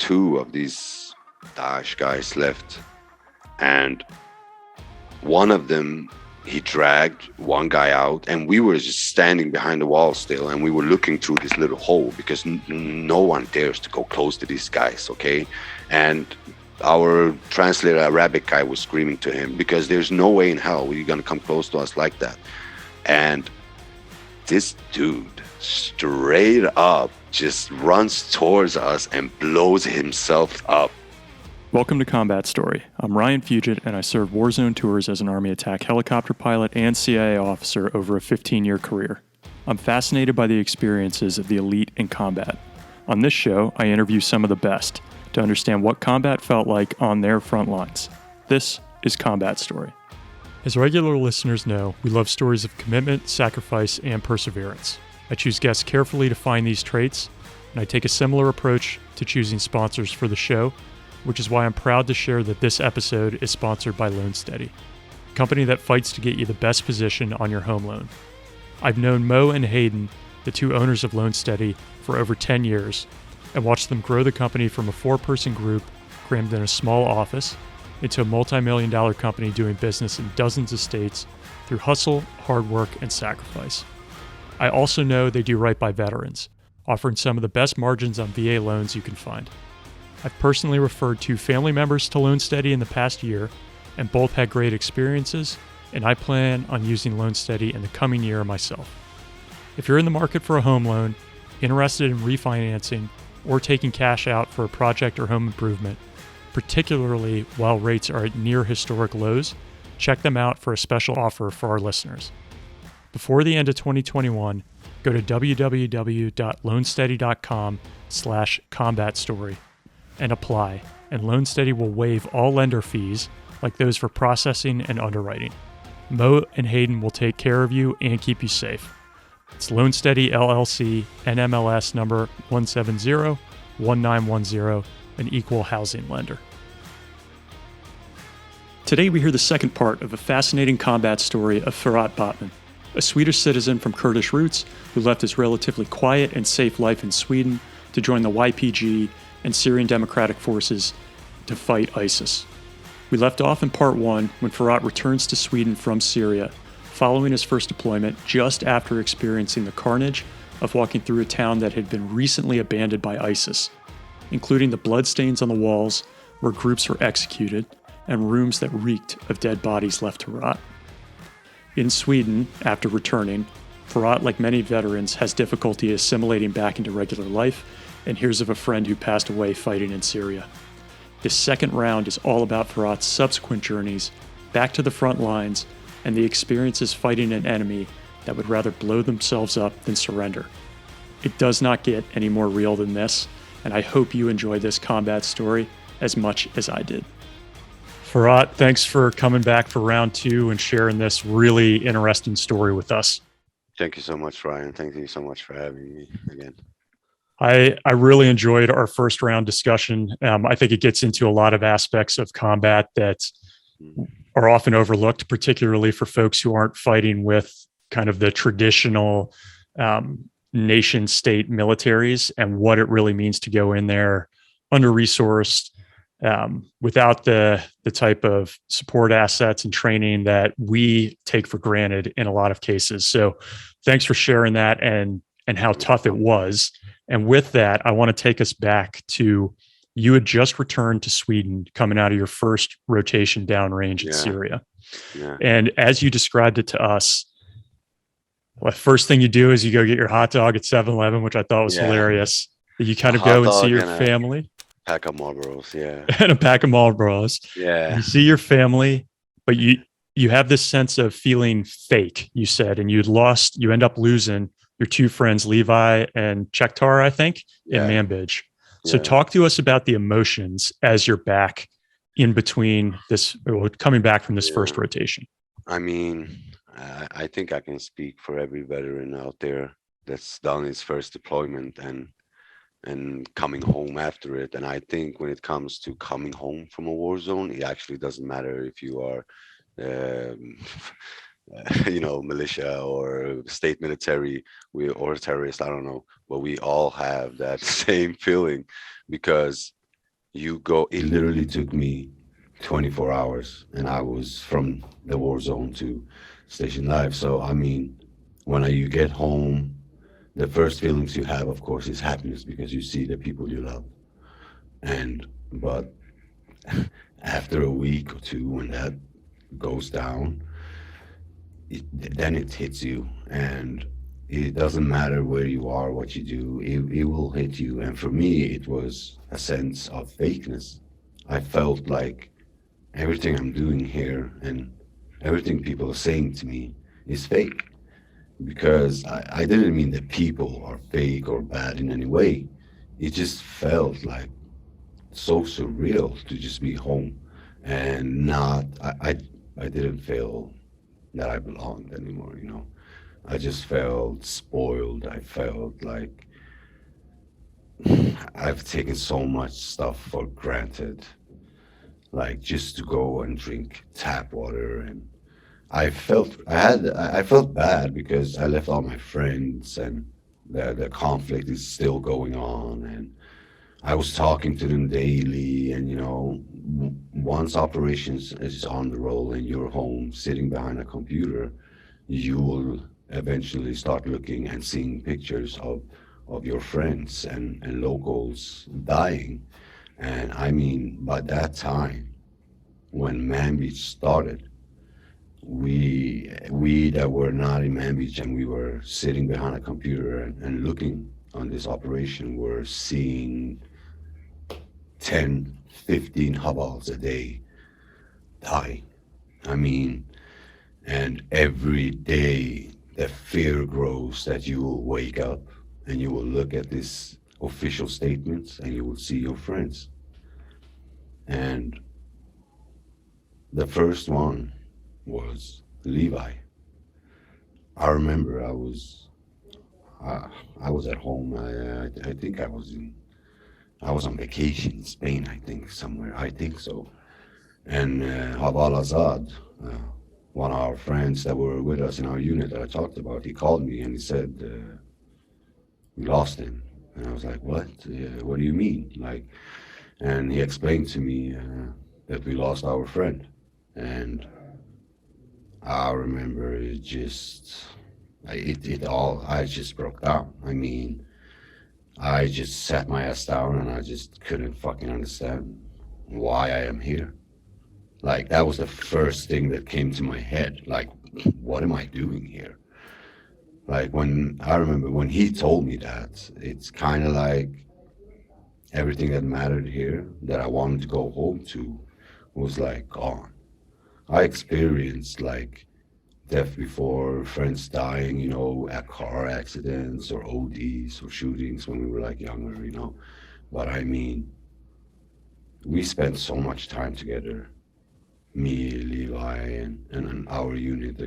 two of these Daesh guys left, and one of them, he dragged one guy out, and we were just standing behind the wall still, and we were looking through this little hole because no one dares to go close to these guys, okay? And our translator, Arabic guy, was screaming to him because there's no way in hell you're gonna come close to us like that. And this dude straight up just runs towards us and blows himself up. Welcome to Combat Story. I'm Ryan Fugit, and I served Warzone tours as an Army attack helicopter pilot and CIA officer over a 15-year career. I'm fascinated by the experiences of the elite in combat. On this show, I interview some of the best to understand what combat felt like on their front lines. This is Combat Story. As regular listeners know, we love stories of commitment, sacrifice, and perseverance. I choose guests carefully to find these traits, and I take a similar approach to choosing sponsors for the show, which is why I'm proud to share that this episode is sponsored by LoanSteady, a company that fights to get you the best position on your home loan. I've known Mo and Hayden, the two owners of LoanSteady, for over 10 years, and watched them grow the company from a 4-person group crammed in a small office into a multi-million-dollar company doing business in dozens of states through hustle, hard work, and sacrifice. I also know they do right by veterans, offering some of the best margins on VA loans you can find. I've personally referred 2 family members to LoanSteady in the past year, and both had great experiences, and I plan on using LoanSteady in the coming year myself. If you're in the market for a home loan, interested in refinancing, or taking cash out for a project or home improvement, particularly while rates are at near historic lows, check them out for a special offer for our listeners. Before the end of 2021, go to www.loansteady.com/combatstory and apply, and LoanSteady will waive all lender fees like those for processing and underwriting. Mo and Hayden will take care of you and keep you safe. It's LoanSteady LLC, NMLS number 1701910, an equal housing lender. Today we hear the second part of a fascinating combat story of Firat Batman, a Swedish citizen from Kurdish roots who left his relatively quiet and safe life in Sweden to join the YPG and Syrian Democratic Forces to fight ISIS. We left off in part 1 when Firat returns to Sweden from Syria, following his first deployment just after experiencing the carnage of walking through a town that had been recently abandoned by ISIS, including the bloodstains on the walls where groups were executed and rooms that reeked of dead bodies left to rot. In Sweden, after returning, Firat, like many veterans, has difficulty assimilating back into regular life and hears of a friend who passed away fighting in Syria. This second round is all about Firat's subsequent journeys back to the front lines and the experiences fighting an enemy that would rather blow themselves up than surrender. It does not get any more real than this, and I hope you enjoy this combat story as much as I did. Firat, thanks for coming back for round 2 and sharing this really interesting story with us. Thank you so much, Ryan. Thank you so much for having me again. I really enjoyed our first round discussion. I think it gets into a lot of aspects of combat that are often overlooked, particularly for folks who aren't fighting with kind of the traditional nation state militaries and what it really means to go in there under-resourced, without the type of support assets and training that we take for granted in a lot of cases. So thanks for sharing that and how tough it was. And with that, I want to take us back to, you had just returned to Sweden coming out of your first rotation downrange in Syria. Yeah. And as you described it to us, the first thing you do is you go get your hot dog at 7-Eleven, which I thought was hilarious. You kind of go and see your family. Pack of Marlboros, and a pack of Marlboros. Yeah. You see your family, but you have this sense of feeling fake, you said, and you end up losing your 2 friends, Levi and Chektar, I think, in Manbij. So talk to us about the emotions as you're back in between this, or coming back from this first rotation. I mean, I think I can speak for every veteran out there that's done his first deployment and coming home after it. And I think when it comes to coming home from a war zone, it actually doesn't matter if you are militia or state military, or terrorist, I don't know, but we all have that same feeling, because You go, it literally took me 24 hours, and I was from the war zone to station life. So, I mean, you get home, the first feelings you have, of course, is happiness because you see the people you love. But after a week or two, when that goes down, then it hits you, and it doesn't matter where you are, what you do, it will hit you. And for me, it was a sense of fakeness. I felt like everything I'm doing here and everything people are saying to me is fake, because I didn't mean that people are fake or bad in any way. It just felt like so surreal to just be home and not, I didn't feel that I belonged anymore. I just felt spoiled. I felt like I've taken so much stuff for granted, like just to go and drink tap water. And I felt bad because I left all my friends, and the conflict is still going on, and I was talking to them daily. And once operations is on the roll and you're home sitting behind a computer, you will eventually start looking and seeing pictures of your friends and locals dying. And I mean, by that time, when Man Beach started, we that were not in Man Beach and we were sitting behind a computer and looking on this operation were seeing 10, 15 Habals a day die. I mean, and every day the fear grows that you will wake up and you will look at these official statements and you will see your friends. And the first one was Levi. I remember I was at home. I think I was on vacation in Spain. I think somewhere. I think so. And Haval Azad, one of our friends that were with us in our unit that I talked about, he called me and he said, we lost him. And I was like, what? What do you mean? And he explained to me that we lost our friend. And I remember I just broke down. I mean, I just sat my ass down and I just couldn't fucking understand why I am here. Like, that was the first thing that came to my head. Like, what am I doing here? Like, when I remember when he told me that, it's kind of like everything that mattered here that I wanted to go home to was like gone. I experienced like death before, friends dying, at car accidents or ODs or shootings when we were like younger. But I mean, we spent so much time together, me, Levi, and our unit,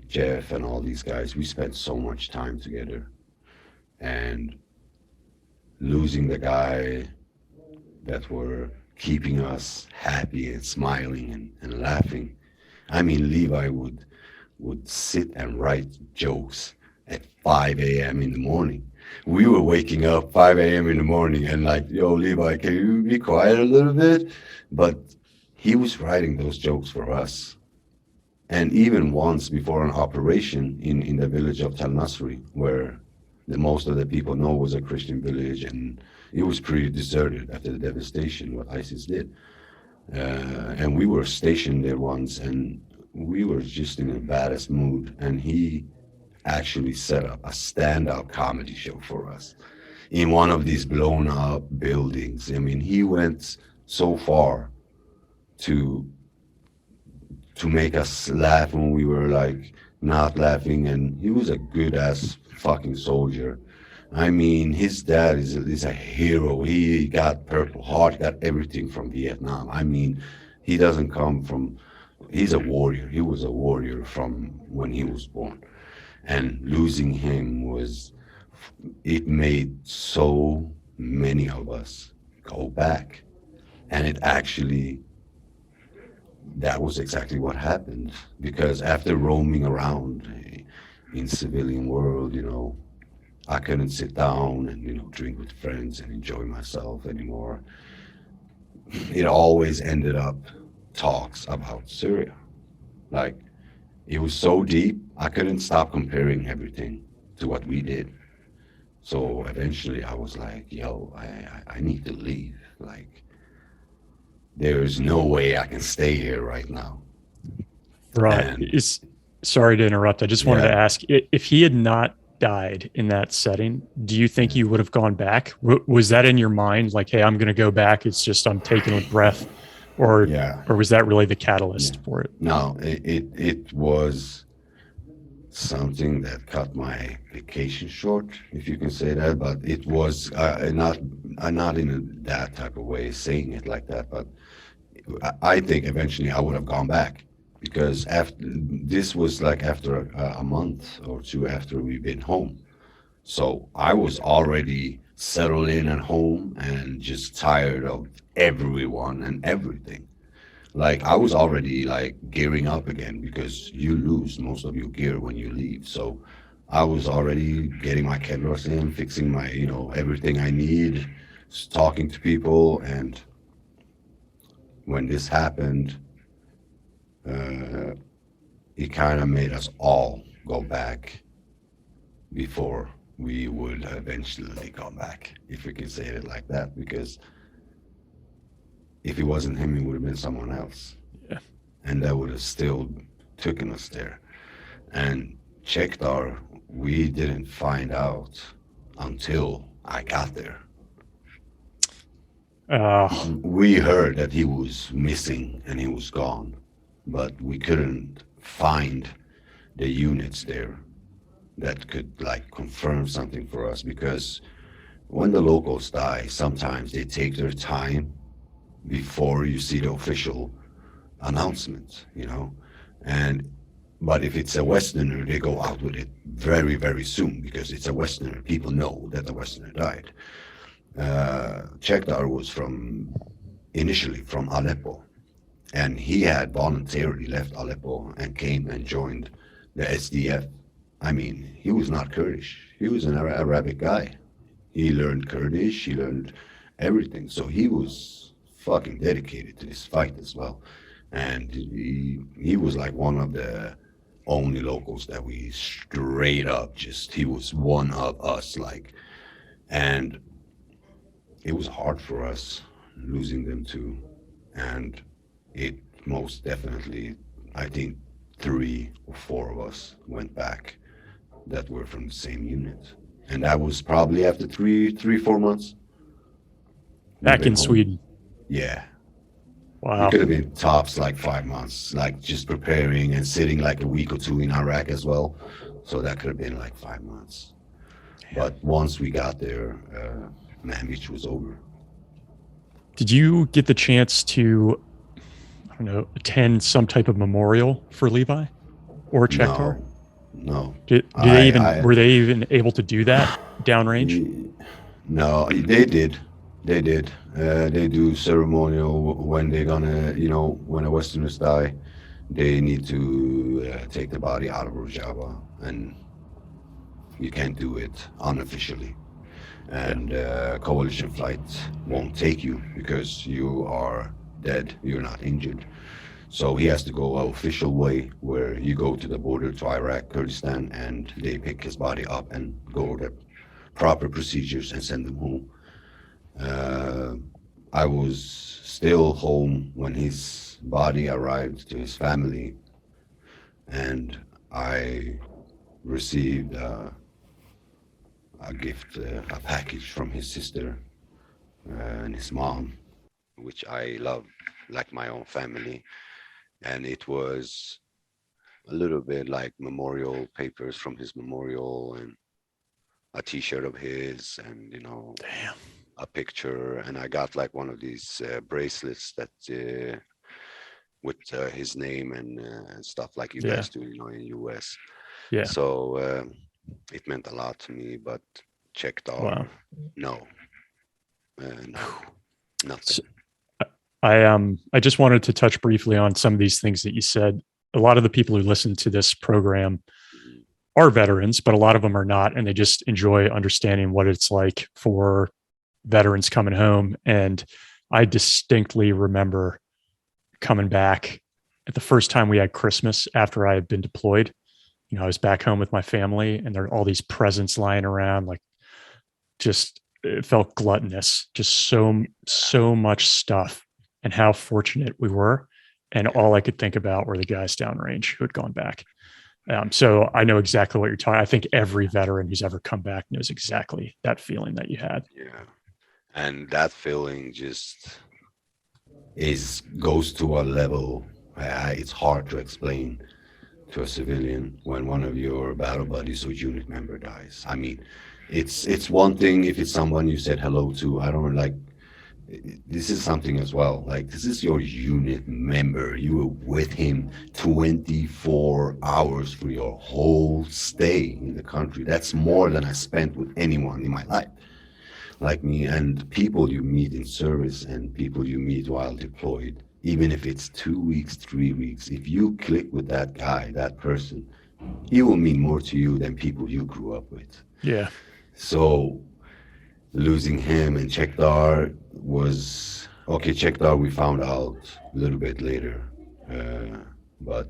Jeff and all these guys. We spent so much time together, and losing the guy that were keeping us happy and smiling and laughing. I mean, Levi would sit and write jokes at 5 a.m. in the morning. We were waking up 5 a.m. in the morning and like, yo, Levi, can you be quiet a little bit? But he was writing those jokes for us. And even once before an operation in the village of Tel Nasri, where most of the people know was a Christian village, and it was pretty deserted after the devastation, what ISIS did. And we were stationed there once, and we were just in the baddest mood. And he actually set up a stand-up comedy show for us in one of these blown-up buildings. I mean, he went so far to make us laugh when we were like not laughing, and he was a good-ass fucking soldier. I mean, his dad is a hero. He got Purple Heart, got everything from Vietnam. I mean, he doesn't come from, he's a warrior. He was a warrior from when he was born. And losing him it made so many of us go back. And that was exactly what happened. Because after roaming around in civilian world, I couldn't sit down and drink with friends and enjoy myself anymore. It always ended up talks about Syria. Like, it was so deep, I couldn't stop comparing everything to what we did. So eventually I was like, yo, I need to leave. Like, there's no way I can stay here right now. Right. And Sorry to interrupt. I just wanted to yeah, ask, if he had not died in that setting, do you think you would have gone back? Was that in your mind? Like, hey, I'm going to go back. It's just I'm taking a breath, or yeah, was that really the yeah. catalyst for it? No, it was something that cut my vacation short, if you can say that. But it was not in that type of way saying it like that. But I think eventually I would have gone back because after this was like after a month or two after we've been home. So I was already settled in at home and just tired of everyone and everything. Like I was already like gearing up again because you lose most of your gear when you leave. So I was already getting my cameras in, fixing my, everything I need, talking to people. And when this happened, uh, it kind of made us all go back before we would eventually come back, if we can say it like that. Because if it wasn't him, it would have been someone else. Yeah. And that would have still taken us there. And Chekdar, we didn't find out until I got there. We heard that he was missing and he was gone, but we couldn't find the units there that could like confirm something for us because when the locals die, sometimes they take their time before you see the official announcement, and but if it's a Westerner, they go out with it very, very soon because it's a Westerner. People know that the Westerner died. Chekdar was initially from Aleppo, and he had voluntarily left Aleppo and came and joined the SDF. I mean, he was not Kurdish. He was an Arabic guy. He learned Kurdish. He learned everything. So he was fucking dedicated to this fight as well. And he was like one of the only locals that we straight up he was one of us, like. And it was hard for us losing them too. And it most definitely, I think 3 or 4 of us went back that were from the same unit. And that was probably after 3, 4 months. Back in Sweden. Yeah. Wow. It could have been tops like 5 months, like just preparing and sitting like a week or two in Iraq as well. So that could have been like 5 months. But once we got there, man, it was over. Did you get the chance to, I don't know, attend some type of memorial for Levi or Chekdar? No. Were they even able to do that downrange? No, they did. They did. They do ceremonial when they're gonna, when a Westerners die, they need to take the body out of Rojava, and you can't do it unofficially. And coalition flights won't take you because you are dead. You're not injured. So he has to go an official way where you go to the border to Iraq, Kurdistan, and they pick his body up and go the proper procedures and send him home. I was still home when his body arrived to his family, and I received a gift, a package from his sister and his mom, which I love like my own family. And it was a little bit like memorial papers from his memorial and a t-shirt of his and, Damn. a picture. And I got like one of these bracelets that with his name and stuff like you guys do, in US. Yeah. So it meant a lot to me, but Chekdar, no, nothing. So, I just wanted to touch briefly on some of these things that you said. A lot of the people who listen to this program are veterans, but a lot of them are not, and they just enjoy understanding what it's like for veterans coming home. And I distinctly remember coming back at the first time we had Christmas after I had been deployed. You know, I was back home with my family, and there are all these presents lying around, like just it felt gluttonous, just so much stuff, and how fortunate we were. And all I could think about were the guys downrange who had gone back. So I know exactly what you're talking. I think every veteran who's ever come back knows exactly that feeling that you had. Yeah. And that feeling just goes to a level it's hard to explain to a civilian when one of your battle buddies or unit member dies. I mean, it's one thing if it's someone you said hello to. I don't like. This is something as well. Like, this is your unit member. You were with him 24 hours for your whole stay in the country. That's more than I spent with anyone in my life. Like me, and people you meet in service and people you meet while deployed, even if it's 2 weeks, 3 weeks, if you click with that guy, that person, he will mean more to you than people you grew up with. Yeah. So losing him and Chekdar was okay. Chekdar we found out a little bit later, but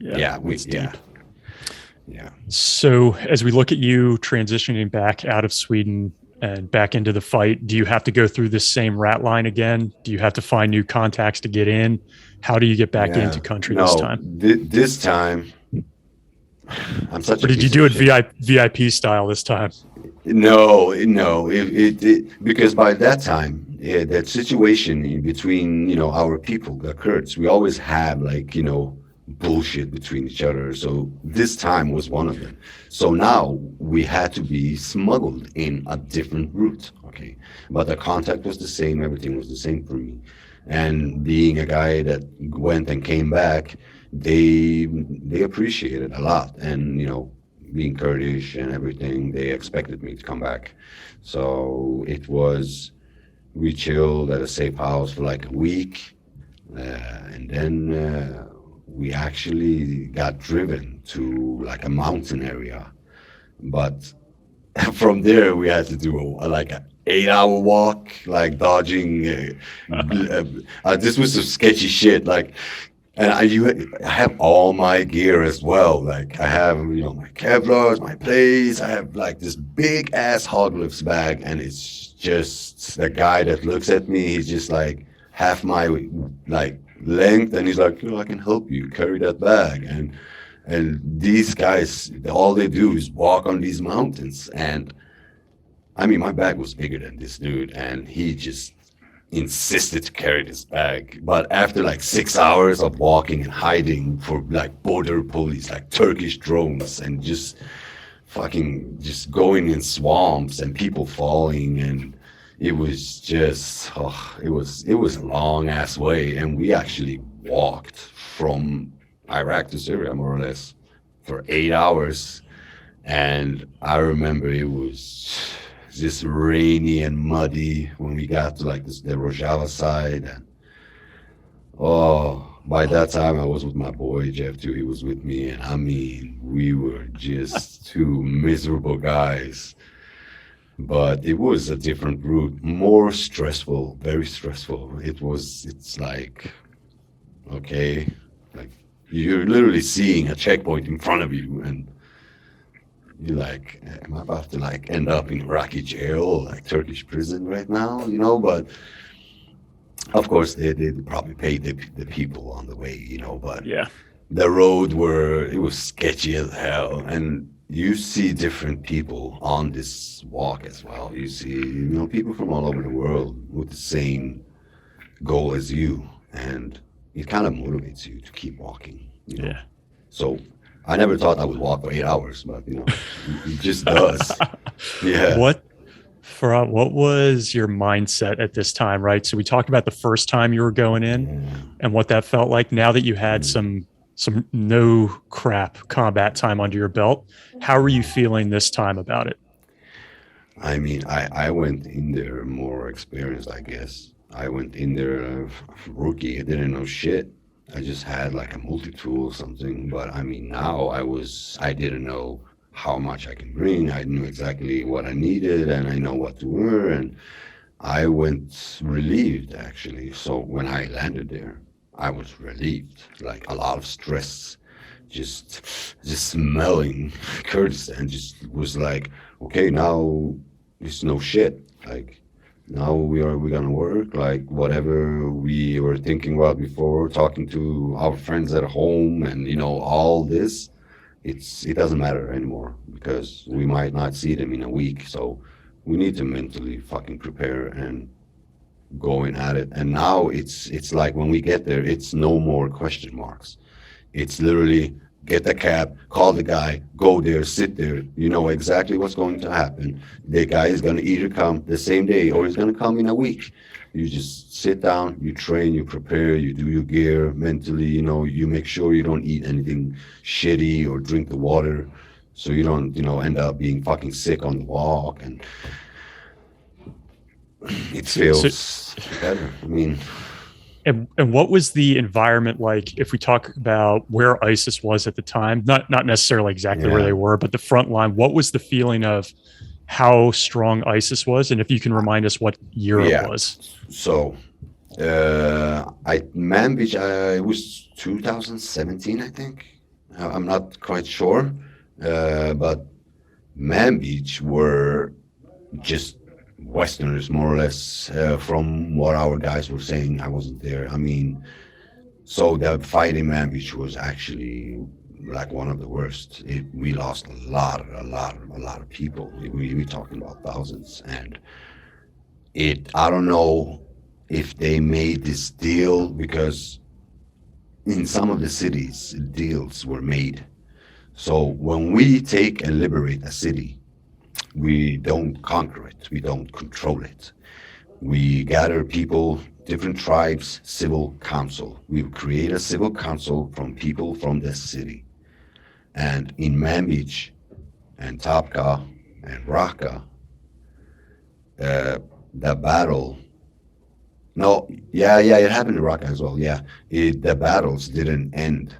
yeah. So as we look at you transitioning back out of Sweden and back into the fight, do you have to go through this same rat line again? Do you have to find new contacts to get in? How do you get back into country this time? This time, I'm such or did you do it VIP style this time? No. Because by that time, that situation in between, our people, the Kurds, we always have bullshit between each other. So this time was one of them. So now we had to be smuggled in a different route. Okay. But the contact was the same. Everything was the same for me. And being a guy that went and came back, they appreciated a lot. And, being Kurdish and everything, they expected me to come back. So we chilled at a safe house for like a week. And then we actually got driven to like a mountain area. But from there, we had to do like an 8-hour walk, like dodging. This was some sketchy shit. And I have all my gear as well. Like I have, my Kevlars, my plates. I have like this big ass hog lifts bag, and it's just the guy that looks at me. He's just like half my length, and he's like, I can help you carry that bag. And these guys, all they do is walk on these mountains. And I mean, my bag was bigger than this dude, and he just insisted to carry this bag. But after like 6 hours of walking and hiding for like border police, like Turkish drones, and just going in swamps and people falling, and it was just it was a long ass way. And we actually walked from Iraq to Syria more or less for 8 hours. And I remember it was just rainy and muddy when we got to like the Rojava side. And by that time I was with my boy Jeff too. He was with me, and I mean, we were just two miserable guys. But it was a different route, more stressful, very stressful. It's like, okay, like you're literally seeing a checkpoint in front of you, and you're like, am I about to like end up in Iraqi jail or like Turkish prison right now? But of course they probably paid the people on the way, but yeah, the road it was sketchy as hell. And you see different people on this walk as well. You see, people from all over the world with the same goal as you, and it kind of motivates you to keep walking. Yeah. So I never thought I would walk for 8 hours, but it just does. Yeah. What was your mindset at this time, right? So we talked about the first time you were going in and what that felt like. Now that you had some no crap combat time under your belt, how are you feeling this time about it? I mean, I went in there more experienced, I guess. I went in there rookie. I didn't know shit. I just had like a multi-tool or something. But I mean, now I didn't know how much I can bring. I knew exactly what I needed, and I know what to wear, and I went relieved actually. So when I landed there, I was relieved. Like a lot of stress, just smelling Kurdistan just was like, okay, now it's no shit. Like now we're gonna work like whatever we were thinking about before, talking to our friends at home, and all this. It doesn't matter anymore because we might not see them in a week. So we need to mentally fucking prepare and going at it. And now it's like when we get there, it's no more question marks. It's literally get the cab, call the guy, go there, sit there. You know exactly what's going to happen. The guy is going to either come the same day or he's going to come in a week. You just sit down, you train, you prepare, you do your gear mentally. You make sure you don't eat anything shitty or drink the water, so you don't end up being fucking sick on the walk. And it feels better. I mean, and what was the environment like if we talk about where ISIS was at the time? Not necessarily exactly where they were, but the front line. What was the feeling of how strong ISIS was? And if you can remind us what year it was. So Manbij, it was 2017, I think. I'm not quite sure. But Manbij were just Westerners, more or less, from what our guys were saying. I wasn't there. I mean, so the fight in Manbij was actually like one of the worst. We lost a lot of people. We're talking about thousands. And I don't know if they made this deal, because in some of the cities, deals were made. So when we take and liberate a city, we don't conquer it. We don't control it. We gather people, different tribes, civil council. We create a civil council from people from the city. And in Manbij and Tabqa and Raqqa, the battle. No, yeah, it happened in Raqqa as well. Yeah, the battles didn't end.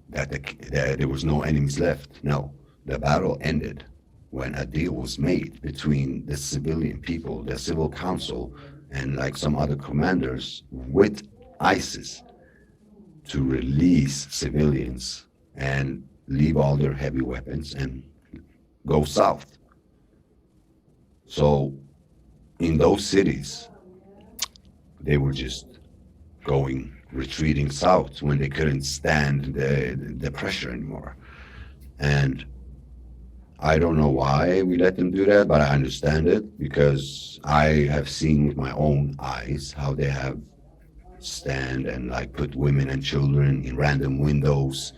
That there was no enemies left. No, the battle ended when a deal was made between the civilian people, the civil council, and like some other commanders with ISIS to release civilians and leave all their heavy weapons and go south. So in those cities, they were just retreating south when they couldn't stand the pressure anymore. And I don't know why we let them do that, but I understand it, because I have seen with my own eyes how they have stand and like put women and children in random windows.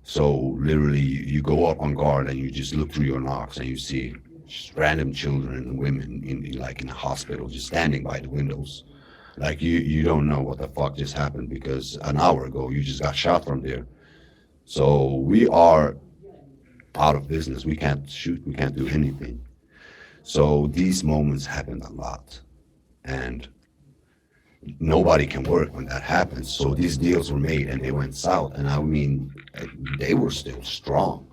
So literally you go up on guard and you just look through your knocks and you see just random children and women in a hospital just standing by the windows. Like you don't know what the fuck just happened, because an hour ago you just got shot from there. So we are out of business. We can't shoot. We can't do anything. So these moments happened a lot, and nobody can work when that happens. So these deals were made and they went south. And I mean, they were still strong.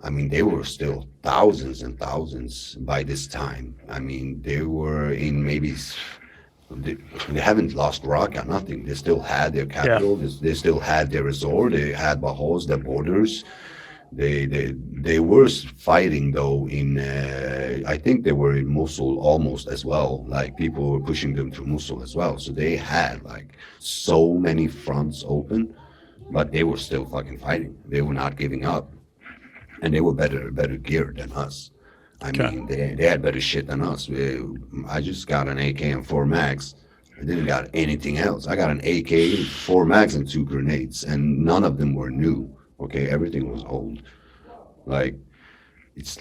I mean, they were still thousands and thousands by this time. I mean, they were in maybe. They haven't lost Raqqa, nothing. They still had their capital. Yeah. They still had their resort. They had Bahos, their borders. They were fighting though in I think they were in Mosul almost as well. Like people were pushing them to Mosul as well. So they had like so many fronts open, but they were still fucking fighting. They were not giving up, and they were better geared than us. I mean, they had better shit than us. I just got an AK and 4 mags. I didn't got anything else. I got an AK, 4 mags, and 2 grenades, and none of them were new. Okay, everything was old. Like, it's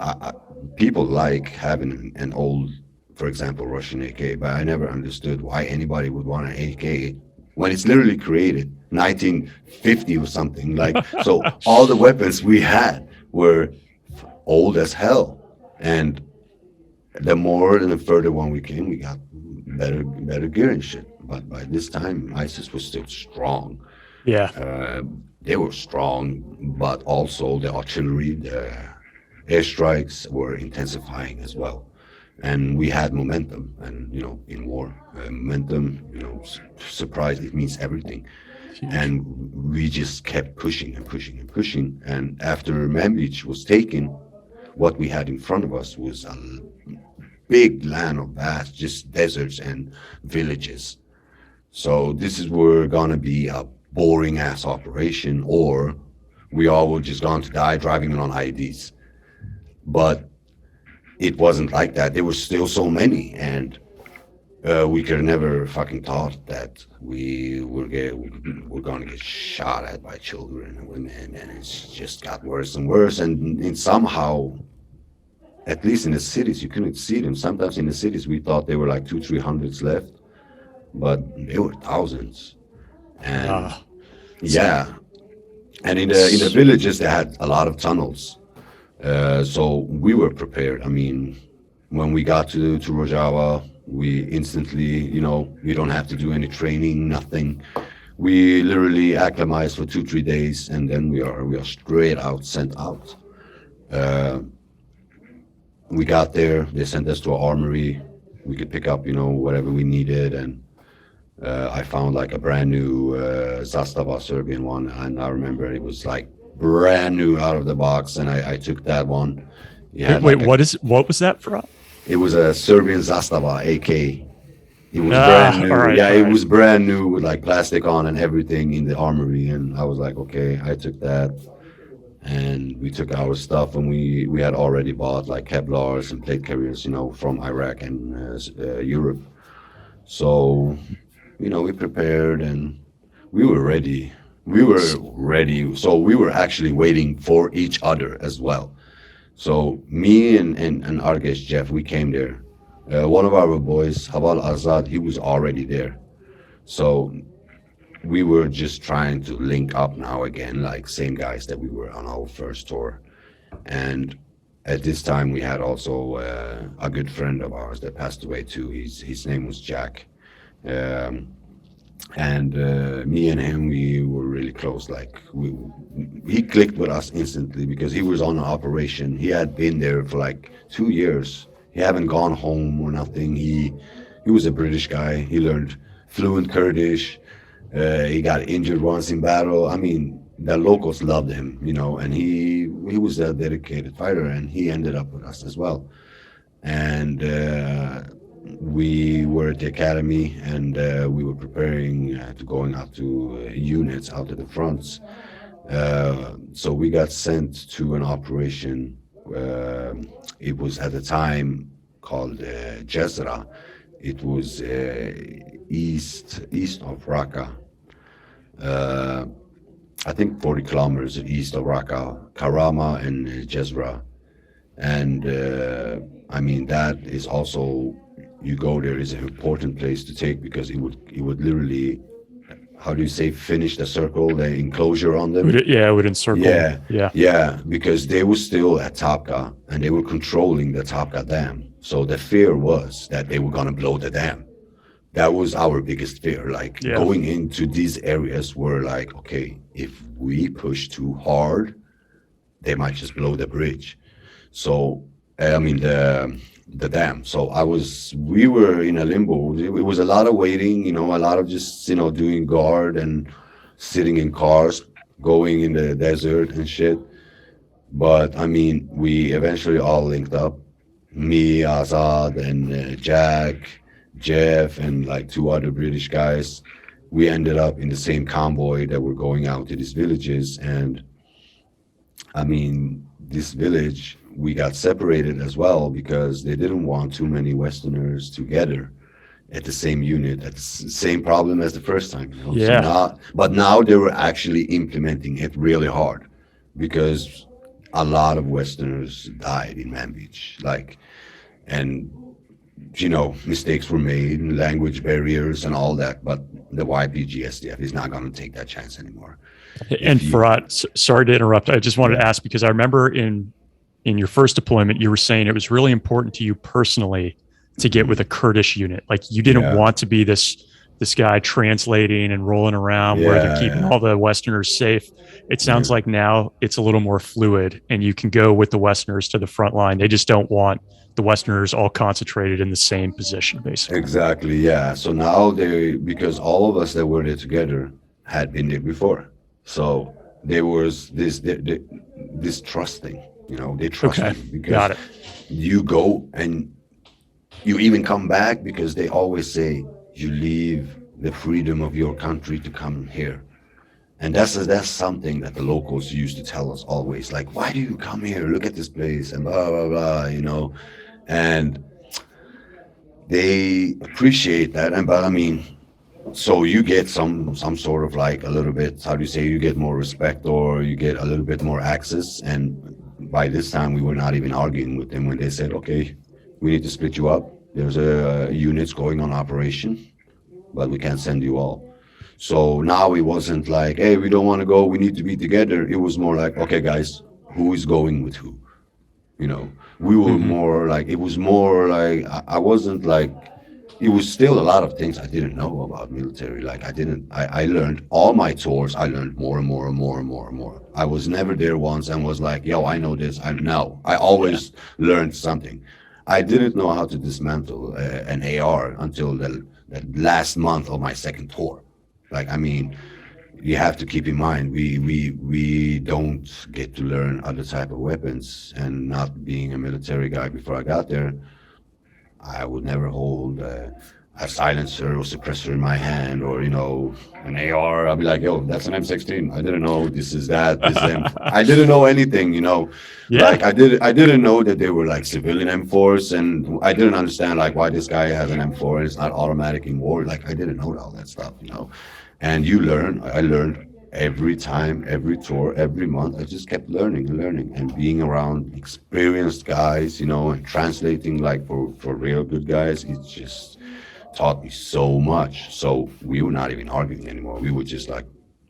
people like having an old, for example, Russian AK, but I never understood why anybody would want an AK when it's literally created 1950 or something. Like, so all the weapons we had were old as hell. And the more and the further one we came, we got better gear and shit. But by this time, ISIS was still strong. Yeah. They were strong, but also the artillery, the airstrikes were intensifying as well. And we had momentum, and in war, momentum, surprise, it means everything. And we just kept pushing and pushing and pushing. And after Manbij was taken, what we had in front of us was a big land of vast, just deserts and villages. So this is where gonna be a boring ass operation, or we all were just going to die driving on IEDs. But it wasn't like that. There were still so many, and we could never fucking thought that we're gonna get shot at by children and women, and it's just got worse and worse. And somehow, at least in the cities, you couldn't see them. Sometimes in the cities, we thought there were like 200-300 left, but there were thousands. And yeah, and in the villages, they had a lot of tunnels. So we were prepared. I mean, when we got to Rojava, we instantly, we don't have to do any training, nothing. We literally acclimatized for 2-3 days, and then we are straight out, sent out. We got there. They sent us to an armory. We could pick up, whatever we needed, and I found like a brand new Zastava Serbian one, and I remember it was like brand new out of the box, and I took that one. Wait, what was that from? It was a Serbian Zastava AK. It was brand new. It was brand new with like plastic on and everything in the armory, and I was like, okay, I took that. And we took our stuff, and we had already bought like Kevlars and plate carriers, from Iraq and Europe. So, we prepared, and we were ready. So we were actually waiting for each other as well. So me and Argesh Jeff, we came there. One of our boys, Haval Azad, he was already there. So we were just trying to link up now again, like same guys that we were on our first tour. And at this time, we had also a good friend of ours that passed away too. His name was Jack. And me and him, we were really close. Like he clicked with us instantly because he was on an operation. He had been there for like 2 years. He haven't gone home or nothing. He was a British guy. He learned fluent Kurdish. He got injured once in battle. I mean, the locals loved him, and he was a dedicated fighter, and he ended up with us as well. And we were at the academy, and we were preparing to going out to units out to the fronts. So we got sent to an operation. It was at the time called Jezra. It was east of Raqqa. I think 40 kilometers east of Raqqa, Karama and Jezra. And I mean, that is also, you go there is an important place to take because it would literally, how do you say, finish the circle, the enclosure on them? It would encircle. Yeah, because they were still at Tapka, and they were controlling the Tapka Dam. So the fear was that they were going to blow the dam. That was our biggest fear. Going into these areas were like, okay, if we push too hard, they might just blow the bridge. So, I mean, the dam. So we were in a limbo. It was a lot of waiting, a lot of just, doing guard and sitting in cars, going in the desert and shit. But I mean, we eventually all linked up. Me, Azad, and Jack, Jeff, and like 2 other British guys. We ended up in the same convoy that were going out to these villages. And I mean, this village, we got separated as well because they didn't want too many Westerners together at the same unit, at the same problem as the first time. But now they were actually implementing it really hard because a lot of Westerners died in Manbij, and mistakes were made, language barriers and all that. But the YPG SDF is not going to take that chance anymore. And Firat, sorry to interrupt. I just wanted to ask because I remember in your first deployment, you were saying it was really important to you personally to get with a Kurdish unit. Like you didn't want to be this this guy translating and rolling around where they're keeping Yeah, all the Westerners safe. It yeah, sounds like now it's a little more fluid and you can go with the Westerners to the front line. They just don't want the Westerners all concentrated in the same position, basically. exactly. Yeah. So now because all of us that were there together had been there before. So there was this trusting, they trust Okay, you because got it. you go and you even come back because they always say you leave the freedom of your country to come here. And that's something that the locals used to tell us always, like, why do you come here? Look at this place and blah blah blah. And they appreciate that. And but I mean, so you get some sort of like a little bit, how do you say, you get more respect or you get a little bit more access. And by this time we were not even arguing with them when they said, okay, we need to split you up. There's a units going on operation, but we can't send you all. So now it wasn't like, hey, we don't want to go, we need to be together. It was more like, okay, guys, who is going with who? We were Mm-hmm. more like, it was more like, I wasn't like, it was still a lot of things I didn't know about military. Like I learned all my tours. I learned more and more and more and more and more. I was never there once and was like, yo, I know this. I Yeah. always learned something. I didn't know how to dismantle an AR until the last month of my second tour. Like, I mean, you have to keep in mind we don't get to learn other type of weapons. And not being a military guy before I got there, I would never hold a silencer or suppressor in my hand, or an AR. I'll be like, yo, that's an M16. I didn't know this is that. This is M. I didn't know anything. Yeah. Like I didn't know that they were like civilian M4s, and I didn't understand like why this guy has an M4 and it's not automatic in war. Like I didn't know all that stuff. And you learn. I learned every time, every tour, every month. I just kept learning and learning and being around experienced guys, and translating like for real good guys. It just taught me so much. So we were not even arguing anymore. We were just like,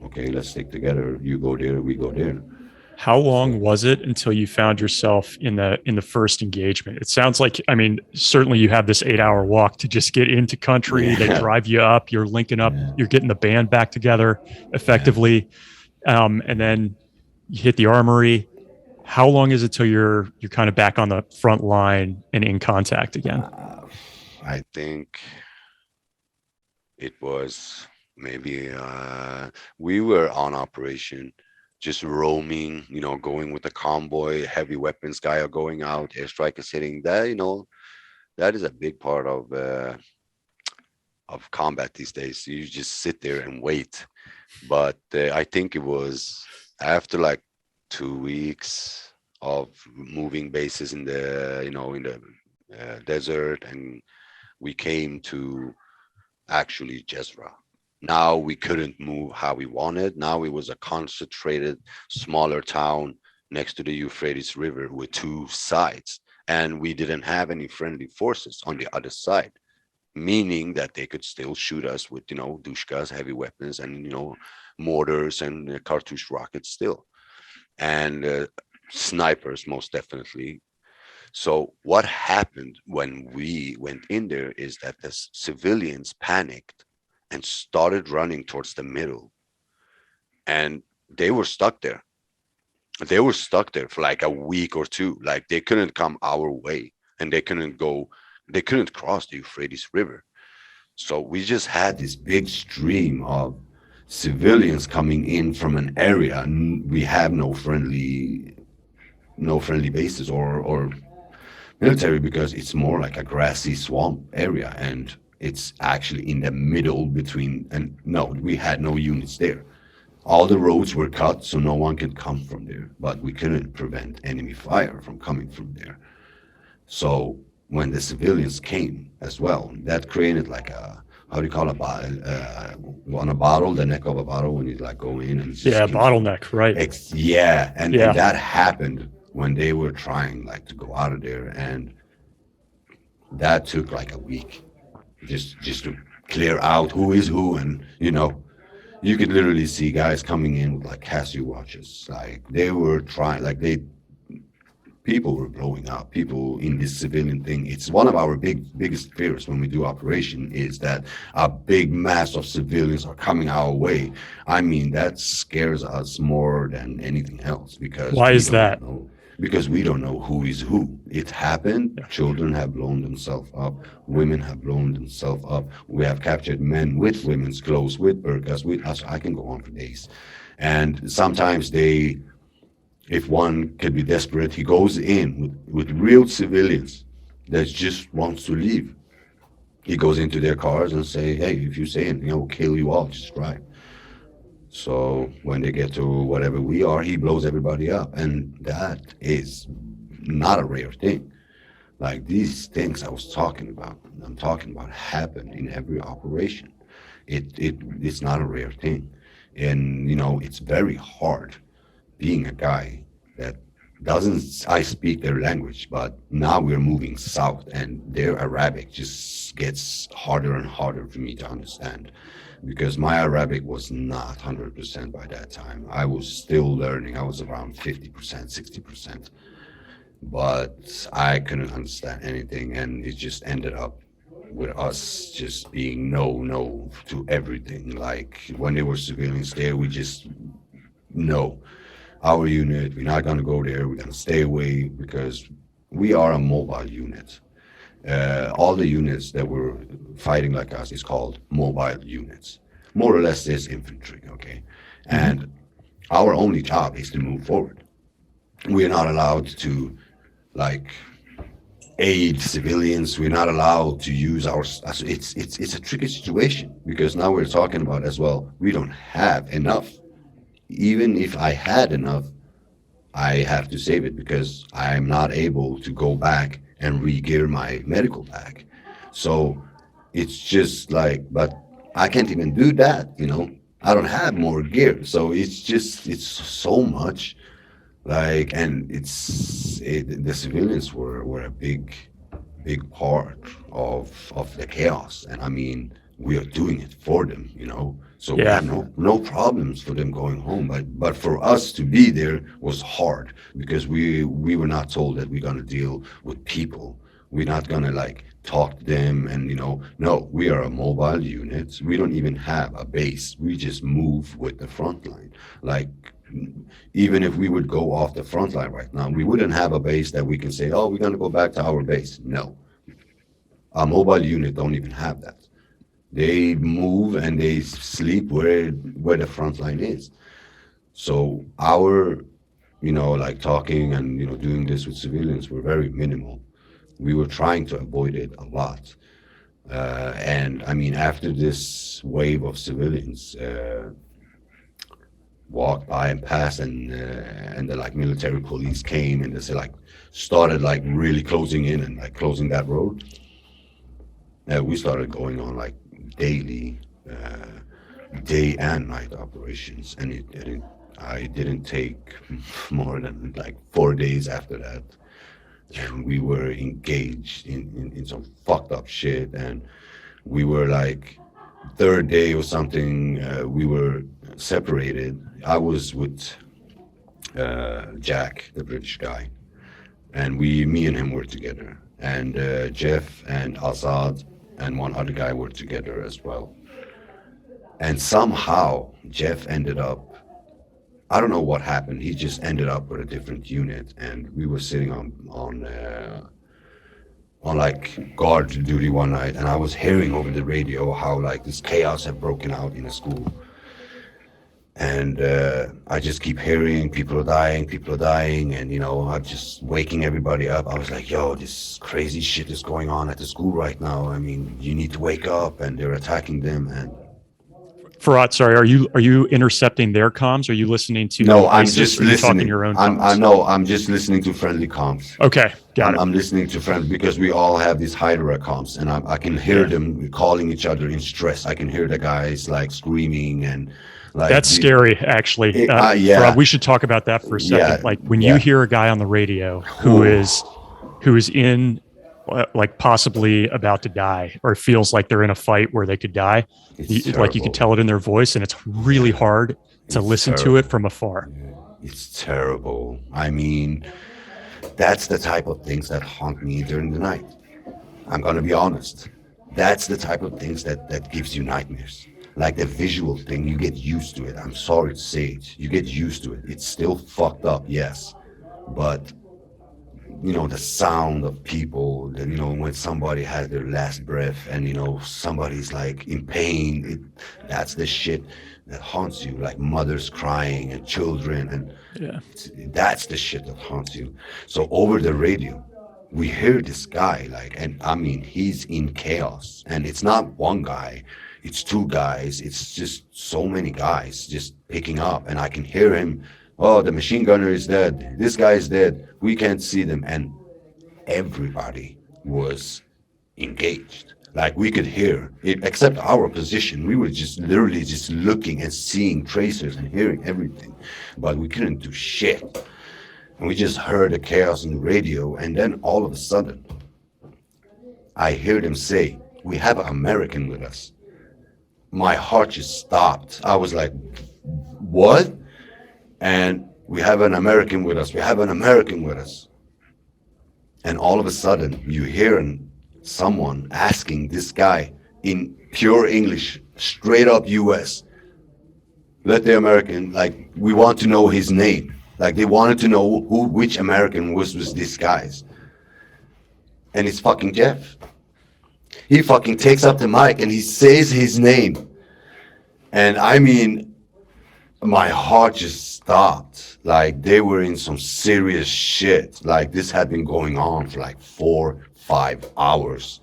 okay, let's stick together. You go there, we go there. How long So was it until you found yourself in the first engagement? It sounds like, I mean, certainly you have this 8 hour walk to just get into country. They yeah, drive you up. You're linking up. yeah, You're getting the band back together yeah. effectively, and then you hit the armory. How long is it till you're kind of back on the front line and in contact again? I think it was maybe we were on operation, just roaming, going with the convoy, heavy weapons guy are going out, airstrike is hitting that, that is a big part of combat these days. You just sit there and wait. But I think it was after like 2 weeks of moving bases in the desert, and we came to actually Jezra. Now we couldn't move how we wanted. Now it was a concentrated, smaller town next to the Euphrates River with two sides. And we didn't have any friendly forces on the other side, meaning that they could still shoot us with, dushkas, heavy weapons, and, mortars and cartouche rockets still. And snipers, most definitely. So what happened when we went in there is that the civilians panicked and started running towards the middle, and they were stuck there. They were stuck there for like a week or two. Like they couldn't come our way, and they couldn't cross the Euphrates River. So we just had this big stream of civilians coming in from an area. We have no friendly bases or military, because it's more like a grassy swamp area, and it's actually in the middle between. And no, we had no units there. All the roads were cut, so no one could come from there, but we couldn't prevent enemy fire from coming from there. So when the civilians came as well, that created like a, how do you call a bottle, on a bottle, the neck of a bottle, when you like go in and it just Yeah, keeps, bottleneck, right? yeah, and Yeah. that happened when they were trying like to go out of there, and that took like a week, just to clear out who is who. And you could literally see guys coming in with like Casio watches, like they were trying, like people were blowing up. People in this civilian thing. It's one of our biggest fears when we do operation is that a big mass of civilians are coming our way. I mean, that scares us more than anything else because Why is that? Because we don't know who is who. It happened. Yeah. Children have blown themselves up. Women have blown themselves up. We have captured men with women's clothes, with burqas, with us. I can go on for days. And sometimes if one could be desperate, he goes in with real civilians that just wants to leave. He goes into their cars and say, hey, if you say anything, I will kill you all, just drive. So when they get to whatever we are, he blows everybody up. And that is not a rare thing. Like these things I'm talking about happen in every operation. It's not a rare thing. And, it's very hard being a guy that I speak their language, but now we're moving south and their Arabic just gets harder and harder for me to understand. Because my Arabic was not 100% by that time. I was still learning. I was around 50%, 60%. But I couldn't understand anything, and it just ended up with us just being no to everything. Like when there were civilians there, we just no. Our unit, we're not going to go there. We're going to stay away because we are a mobile unit. All the units that were fighting like us is called mobile units. More or less, there's infantry, okay? And our only job is to move forward. We're not allowed to, aid civilians. We're not allowed to use our. It's a tricky situation because now we're talking about as well. We don't have enough. Even if I had enough, I have to save it because I'm not able to go back and re-gear my medical bag. So it's just but I can't even do that, I don't have more gear. So it's so much and the civilians were a big part of the chaos. And I mean, we are doing it for them, So we have no problems for them going home. But for us to be there was hard because we were not told that we're going to deal with people. We're not going to talk to them and, no, we are a mobile unit. We don't even have a base. We just move with the front line. Even if we would go off the front line right now, we wouldn't have a base that we can say, oh, we're going to go back to our base. No. A mobile unit don't even have that. They move and they sleep where the front line is. So our, talking and, doing this with civilians were very minimal. We were trying to avoid it a lot. And I mean, after this wave of civilians walked by and passed and the military police came and they started really closing in and closing that road. We started going on daily, day and night operations, and I didn't take more than 4 days after that. We were engaged in some fucked up shit, and we were third day or something, we were separated. I was with Jack, the British guy, and me and him were together, and Jeff and Azad and one other guy were together as well. And somehow Jeff ended up, I don't know what happened. He just ended up with a different unit, and we were sitting on guard duty one night, and I was hearing over the radio how this chaos had broken out in a school. And I just keep hearing people are dying, and I'm just waking everybody up. I was like, yo, this crazy shit is going on at the school right now. I mean, you need to wake up, and they're attacking them. And Firat, sorry, are you intercepting their comms? Are you listening to No, I'm ISIS, just or are you listening. talking your own comms? I'm just listening to friendly comms. Okay, got it. I'm listening to friends because we all have these Hydra comms, and I can hear them calling each other in stress. I can hear the guys screaming and that's scary, actually. Yeah. Firat, we should talk about that for a second. Yeah, When you hear a guy on the radio who is in possibly about to die, or feels like they're in a fight where they could die, you can tell it in their voice, and it's really hard to listen to it from afar. It's terrible. I mean, That's the type of things that haunt me during the night. I'm gonna be honest. That's the type of things that gives you nightmares. Like the visual thing, you get used to it. I'm sorry to say it. You get used to it. It's still fucked up, yes. But the sound of people, when somebody has their last breath and, somebody's like in pain, that's the shit that haunts you, like mothers crying and children. And Yeah. that's the shit that haunts you. So over the radio, we hear this guy, like, and I mean, he's in chaos. And it's not one guy, it's two guys. It's just so many guys just picking up. And I can hear him. Oh, the machine gunner is dead. This guy is dead. We can't see them. And everybody was engaged. Like we could hear it, except our position. We were just literally just looking and seeing tracers and hearing everything. But we couldn't do shit. And we just heard the chaos in the radio. And then all of a sudden, I hear them say, we have an American with us. My heart just stopped. I was like, what? And we have an American with us. We have an American with us. And all of a sudden, you hear someone asking this guy in pure English, straight up US, let the American, like, we want to know his name. Like, they wanted to know which American was this guy's. And it's fucking Jeff. He fucking takes up the mic and he says his name. And I mean, my heart just stopped. Like they were in some serious shit. Like this had been going on for like 4-5 hours.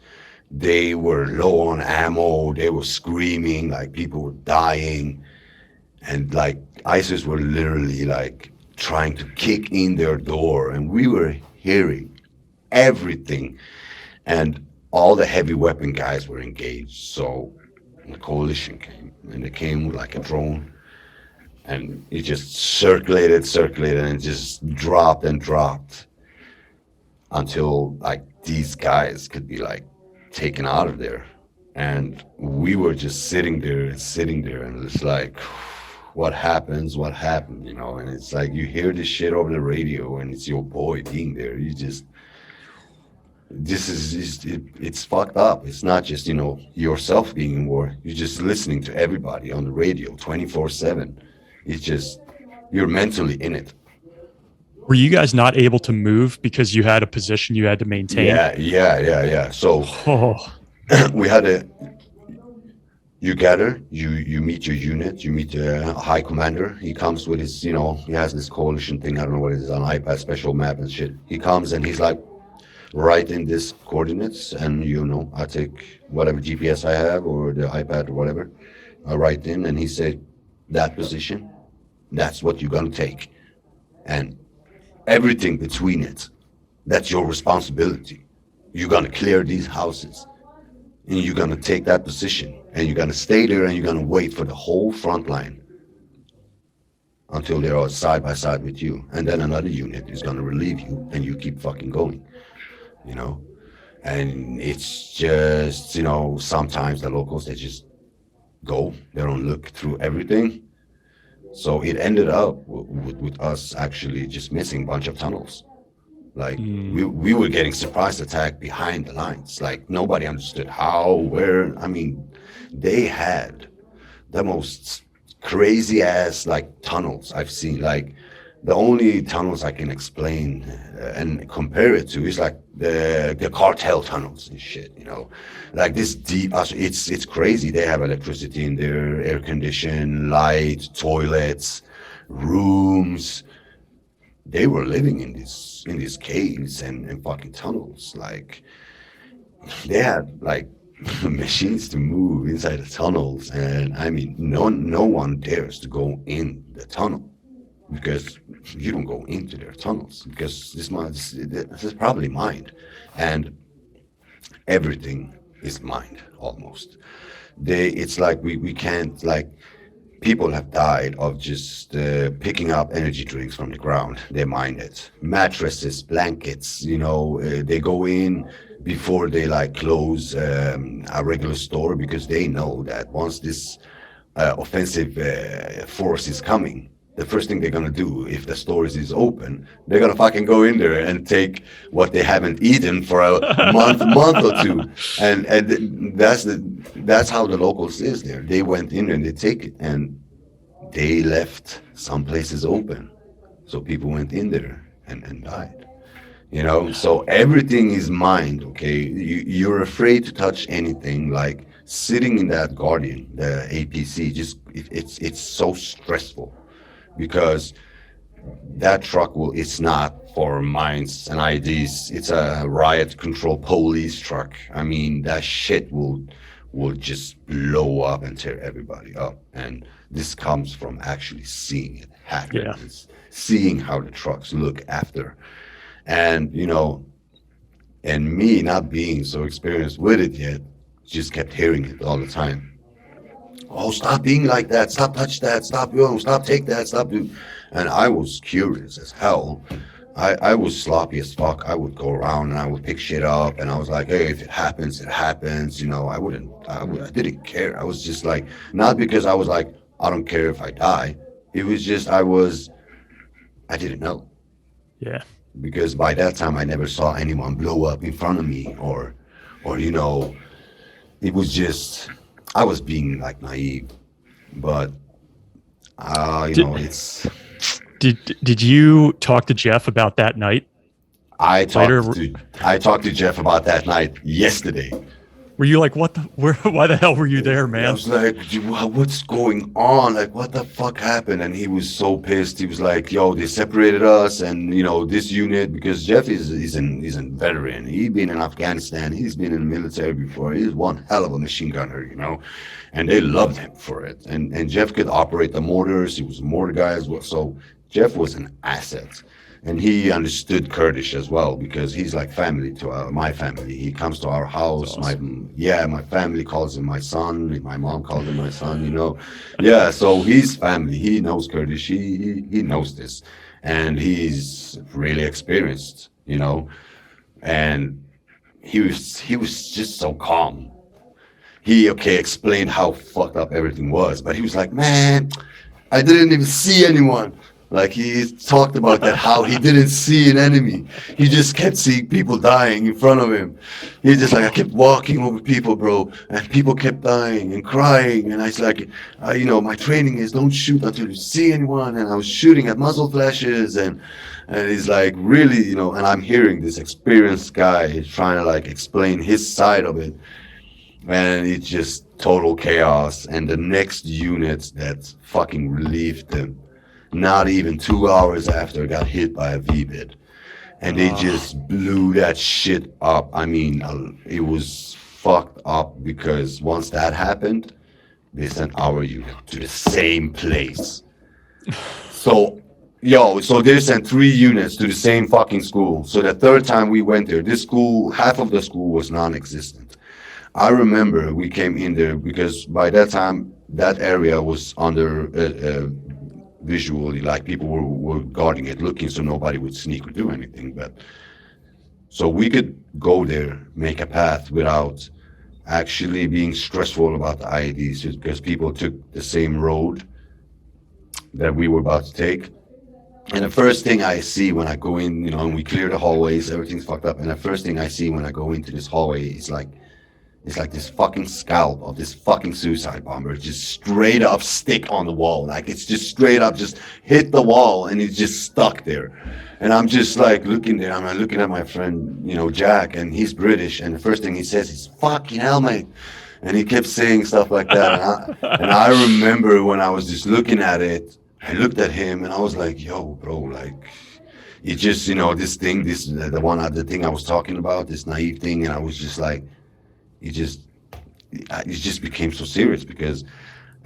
They were low on ammo. They were screaming, like people were dying. And like ISIS were literally like trying to kick in their door. And we were hearing everything. And all the heavy weapon guys were engaged. So the coalition came. And they came with like a drone. And it just circulated, and just dropped and dropped until like these guys could be like taken out of there. And we were just sitting there, and it's like, what happens, and it's like you hear this shit over the radio and it's your boy being there. It's fucked up. It's not just, yourself being in war. You're just listening to everybody on the radio 24/7. It's just, you're mentally in it. Were you guys not able to move because you had a position you had to maintain? Yeah. So we had you gather, you meet your unit, you meet the high commander. He comes with his, he has this coalition thing. I don't know what it is, on iPad, special map and shit. He comes and he's like, write in this coordinates, and I take whatever GPS I have or the iPad or whatever. I write in, and he said, that position, that's what you're gonna take. And everything between it, that's your responsibility. You're gonna clear these houses, and you're gonna take that position, and you're gonna stay there, and you're gonna wait for the whole front line until they're all side by side with you. And then another unit is gonna relieve you, and you keep fucking going, And it's just, sometimes the locals, they just go, they don't look through everything. So it ended up with us actually just missing a bunch of tunnels. Like we were getting surprise attack behind the lines. Like nobody understood how, where. I mean, they had the most crazy ass like tunnels I've seen. Like the only tunnels I can explain and compare it to is like the cartel tunnels and shit, like this deep. It's crazy. They have electricity in there, air conditioned, light, toilets, rooms. They were living in these caves and fucking tunnels. Like they had like machines to move inside the tunnels, and I mean, no one dares to go in the tunnel. Because you don't go into their tunnels, because this is probably mined, and everything is mined almost. It's like we can't, like, people have died of just picking up energy drinks from the ground. They mine it. Mattresses, blankets, they go in before they like close a regular store, because they know that once this offensive force is coming, the first thing they're gonna do if the stores is open, they're gonna fucking go in there and take what they haven't eaten for a month or two, and that's how the locals is there. They went in and they take it, and they left some places open, so people went in there and died. So everything is mined. Okay, you're afraid to touch anything. Like sitting in that Guardian, the APC, it's so stressful because that truck it's not for mines and IDs. It's a riot control police truck. I mean, that shit will just blow up and tear everybody up. And this comes from actually seeing it happen. Yeah. Seeing how the trucks look after. And, and me not being so experienced with it yet, just kept hearing it all the time. Oh, stop being like that. Stop touch that. Stop take that. Stop do. And I was curious as hell. I was sloppy as fuck. I would go around and I would pick shit up, and I was like, hey, if it happens, it happens. I didn't care. I was just like, not because I was like, I don't care if I die. It was just, I didn't know. Yeah. Because by that time I never saw anyone blow up in front of me or it was just, I was being like naive, but it's. Did you talk to Jeff about that night? I talked to Jeff about that night yesterday. Were you like, why the hell were you there, man? I was like, what's going on? Like, what the fuck happened? And he was so pissed. He was like, yo, they separated us, and this unit, because Jeff is a veteran. He's been in Afghanistan. He's been in the military before. He's one hell of a machine gunner, and they loved him for it. And Jeff could operate the mortars. He was a mortar guy as well. So Jeff was an asset. And he understood Kurdish as well, because he's like family to my family. He comes to our house. Awesome. My family calls him my son. My mom calls him my son, Yeah, so he's family. He knows Kurdish. He knows this. And he's really experienced, And he was just so calm. He explained how fucked up everything was, but he was like, man, I didn't even see anyone. Like, he talked about that, how he didn't see an enemy. He just kept seeing people dying in front of him. He's just like, I kept walking over people, bro, and people kept dying and crying. And I was like, my training is don't shoot until you see anyone. And I was shooting at muzzle flashes, and he's like, really, and I'm hearing this experienced guy trying to like explain his side of it. And it's just total chaos. And the next unit that fucking relieved them, not even 2 hours after, got hit by a V-bid. And they just blew that shit up. I mean, it was fucked up, because once that happened, they sent our unit to the same place. So they sent 3 units to the same fucking school. So the third time we went there, this school, half of the school was non-existent. I remember we came in there because by that time, that area was under visually, like people were guarding it, looking so nobody would sneak or do anything. But so we could go there, make a path without actually being stressful about the IEDs, just because people took the same road that we were about to take. And the first thing I see when I go in, and we clear the hallways, everything's fucked up. And the first thing I see when I go into this hallway is like, it's like this fucking scalp of this fucking suicide bomber just straight up stick on the wall. Like, it's just straight up just hit the wall and it's just stuck there. And I'm just like looking there. I'm looking at my friend, Jack, and he's British. And the first thing he says is, fucking hell, mate. And he kept saying stuff like that. And I remember when I was just looking at it, I looked at him and I was like, yo, bro, like, it just, this thing, the thing I was talking about, this naive thing. And I was just like, it just became so serious, because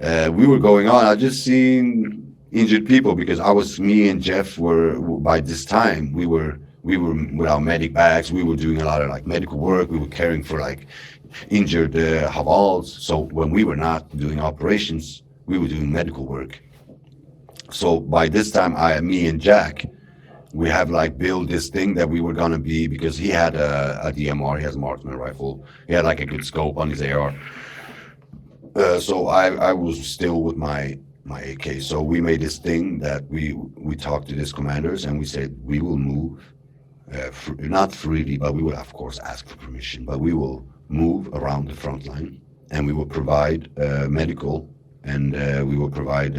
we were going on. I just seen injured people, because me and Jeff were, by this time, we were with our medic bags. We were doing a lot of like medical work. We were caring for like injured havals. So when we were not doing operations, we were doing medical work. So by this time, me and Jack, we have like built this thing that we were gonna be, because he had a DMR, he has a marksman rifle. He had like a good scope on his AR. So I was still with my my AK. So we made this thing that we talked to these commanders and we said we will move, not freely, but we will of course ask for permission. But we will move around the front line, and we will provide medical, and we will provide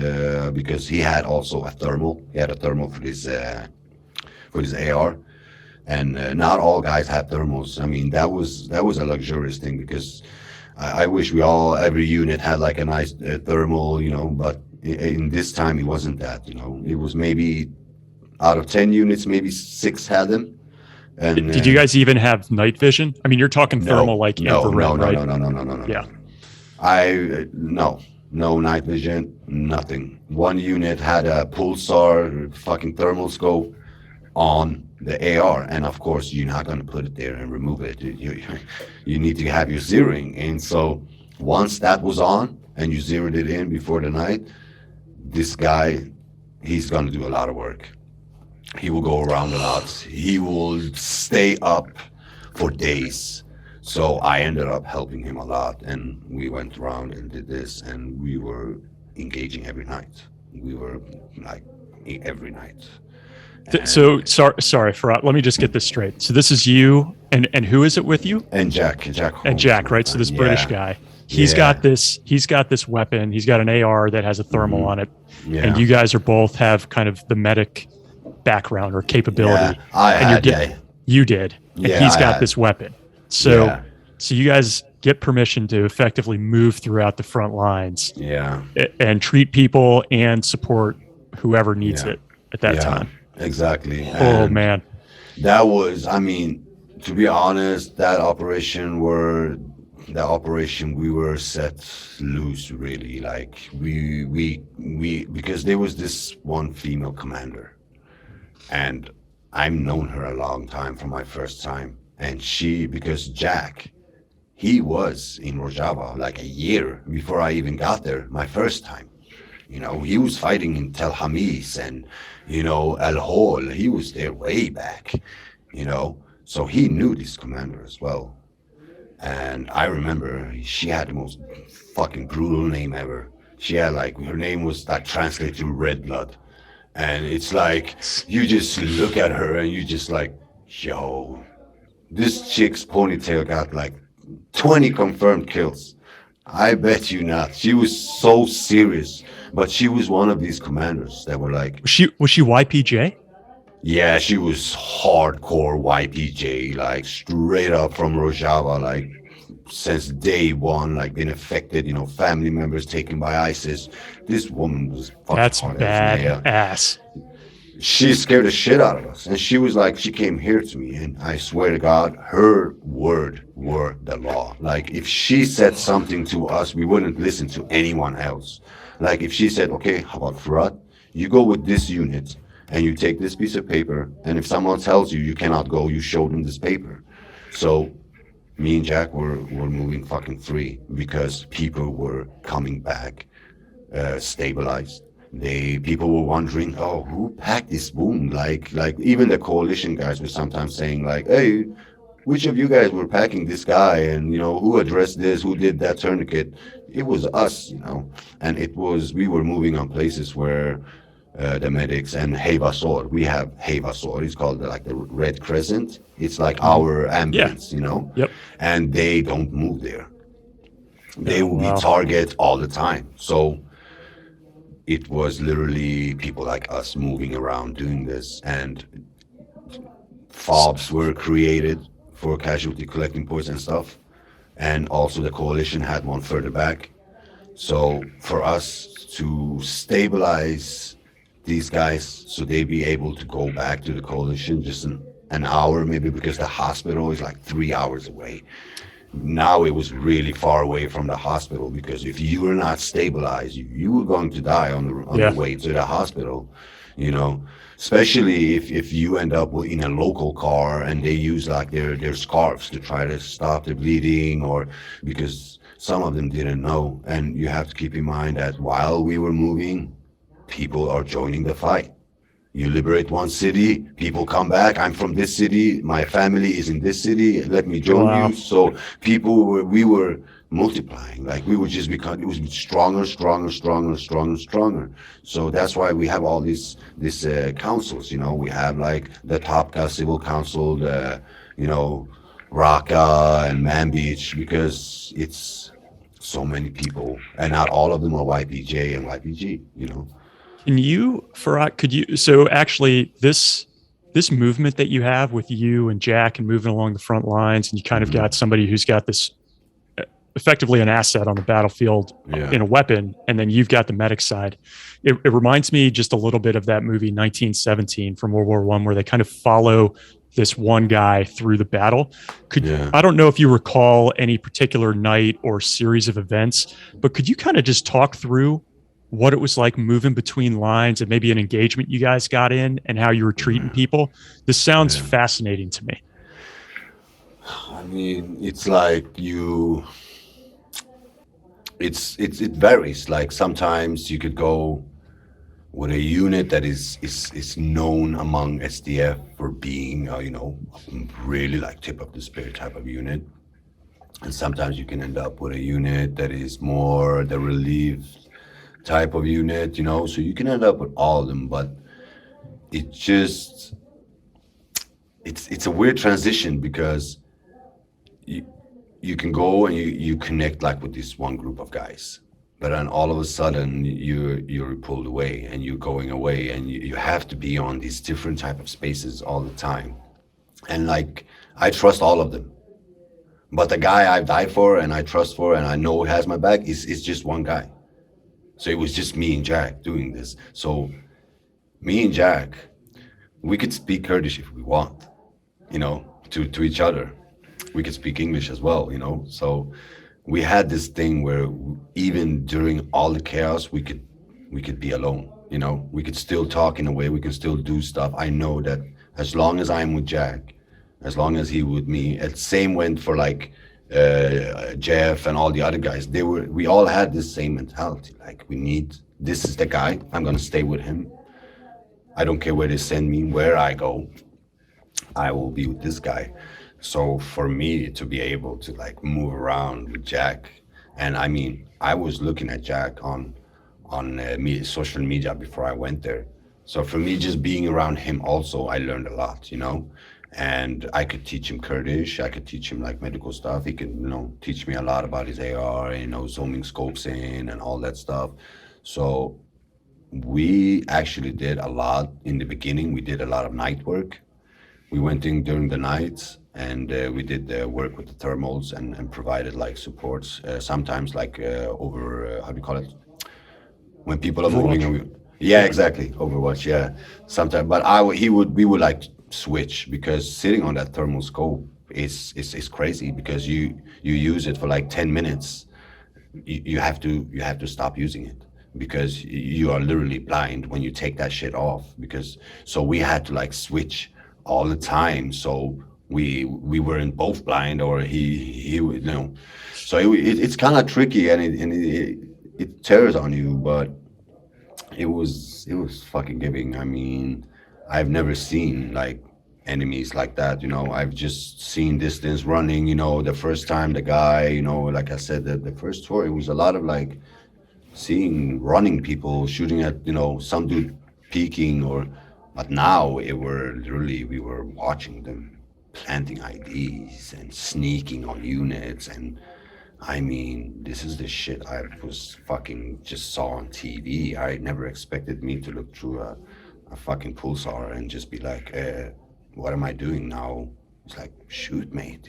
because he had also a thermal. He had a thermal for his AR, and not all guys had thermals. I mean, that was a luxurious thing because I wish every unit had like a nice thermal, but in this time it wasn't that, it was maybe out of 10 units, maybe 6 had them. And did you guys even have night vision? I mean, you're talking thermal like infrared, right? No. Yeah. No night vision, nothing. One unit had a pulsar fucking thermal scope on the AR, and of course you're not going to put it there and remove it. You need to have your zeroing, and so once that was on and you zeroed it in before the night, this guy, he's going to do a lot of work. He will go around a lot. He will stay up for days. So I ended up helping him a lot, and we went around and did this, and we were engaging every night. We were like every night. So sorry, Firat. Let me just get this straight. So this is you, and who is it with you? And Jack And Jack, right? So this British guy, he's got this weapon. He's got an AR that has a thermal on it, and you guys are both have kind of the medic background or capability. You did, and he's got this weapon. So you guys get permission to effectively move throughout the front lines, and treat people and support whoever needs it at that time. Exactly. Oh man, that was, I mean, to be honest, that operation we were set loose, really. Like we because there was this one female commander, and I've known her a long time from my first time, and because Jack, he was in Rojava like a year before I even got there my first time. He was fighting in Tel Hamis and, El Hol. He was there way back, so he knew this commander as well. And I remember she had the most fucking brutal name ever. She had her name was translated to Red Blood. And it's like, you just look at her and you just like, yo, this chick's ponytail got 20 confirmed kills. I bet you not. She was so serious, but she was one of these commanders that were like... Was she YPJ? Yeah, she was hardcore YPJ, straight up from Rojava, since day one, been affected, family members taken by ISIS. This woman was fucking That's hard badass. She scared the shit out of us. And she was she came here to me, and I swear to God, her word were the law. If she said something to us, we wouldn't listen to anyone else. If she said, okay, how about Firat? You go with this unit, and you take this piece of paper, and if someone tells you cannot go, you show them this paper. So me and Jack were moving fucking free because people were coming back, stabilized. People were wondering, oh, who packed this wound? Even the coalition guys were sometimes saying hey, which of you guys were packing this guy? And, who addressed this? Who did that tourniquet? It was us, and we were moving on places where the medics and Hevasor, we have Hevasor, it's called the Red Crescent. It's our ambulance, Yep. And they don't move there. They will be target all the time. So it was literally people like us moving around doing this, and FOBs were created for casualty collecting points and stuff. And also the coalition had one further back. So for us to stabilize these guys so they be able to go back to the coalition just an hour maybe, because the hospital is 3 hours away. Now it was really far away from the hospital, because if you were not stabilized, you were going to die on the way to the hospital, especially if you end up in a local car and they use their scarves to try to stop the bleeding, or because some of them didn't know. And you have to keep in mind that while we were moving, people are joining the fight. You liberate one city, people come back. I'm from this city. My family is in this city. Let me join you. So we were multiplying. Like we would just become, it was stronger, stronger, stronger, stronger, stronger. So that's why we have all these councils. You know, we have like the Topka Civil Council, the you know Raqqa and Manbij, because it's so many people, and not all of them are YPJ and YPG. You know. Can you, Firat, could you, so actually this movement that you have with you and Jack and moving along the front lines, and you kind of got somebody who's got this effectively an asset on the battlefield in a weapon, and then you've got the medic side. It reminds me just a little bit of that movie 1917 from World War I, where they kind of follow this one guy through the battle. I don't know if you recall any particular night or series of events, but could you kind of just talk through what it was like moving between lines and maybe an engagement you guys got in and how you were treating people? This sounds fascinating to me. I mean, it's like it varies. Like sometimes you could go with a unit that is known among SDF for being really like tip of the spear type of unit, and sometimes you can end up with a unit that is more the relief type of unit, so you can end up with all of them. But it's a weird transition, because you can go and you connect like with this one group of guys, but then all of a sudden you're pulled away and you're going away, and you have to be on these different type of spaces all the time. And like, I trust all of them, but the guy I die for and I trust for and I know has my back is just one guy. So it was just me and Jack doing this. So me and Jack, we could speak Kurdish if we want, to each other. We could speak English as well, So we had this thing where even during all the chaos, we could be alone, We could still talk in a way, we can still do stuff. I know that as long as I'm with Jack, as long as he with me, and same went for like Jeff and all the other guys. We all had this same mentality. Like, this is the guy, I'm gonna stay with him. I don't care where they send me, where I go, I will be with this guy. So for me to be able to like move around with Jack, and I mean, I was looking at Jack on social media before I went there. So for me, just being around him also, I learned a lot, And I could teach him Kurdish. I could teach him like medical stuff. He could, teach me a lot about his AR, zooming scopes in and all that stuff. So we actually did a lot in the beginning. We did a lot of night work. We went in during the nights, and we did the work with the thermals and provided like supports. Sometimes like over, how do you call it? When people are moving. Yeah, exactly. Overwatch. Yeah. Sometimes, but we would like switch, because sitting on that thermal scope is crazy, because you use it for like 10 minutes. You have to stop using it, because you are literally blind when you take that shit off. So we had to like switch all the time, so we weren't both blind, or he so it's kind of tricky, and it tears on you, but it was fucking giving. I mean, I've never seen like enemies like that, I've just seen distance running, the first time the guy, like I said, the first tour, it was a lot of like seeing running people, shooting at, some dude peeking, but now we were watching them planting IDs and sneaking on units. And I mean, this is the shit I was fucking just saw on TV. I never expected me to look through a fucking pulsar and just be like, what am I doing now? It's like, shoot, mate,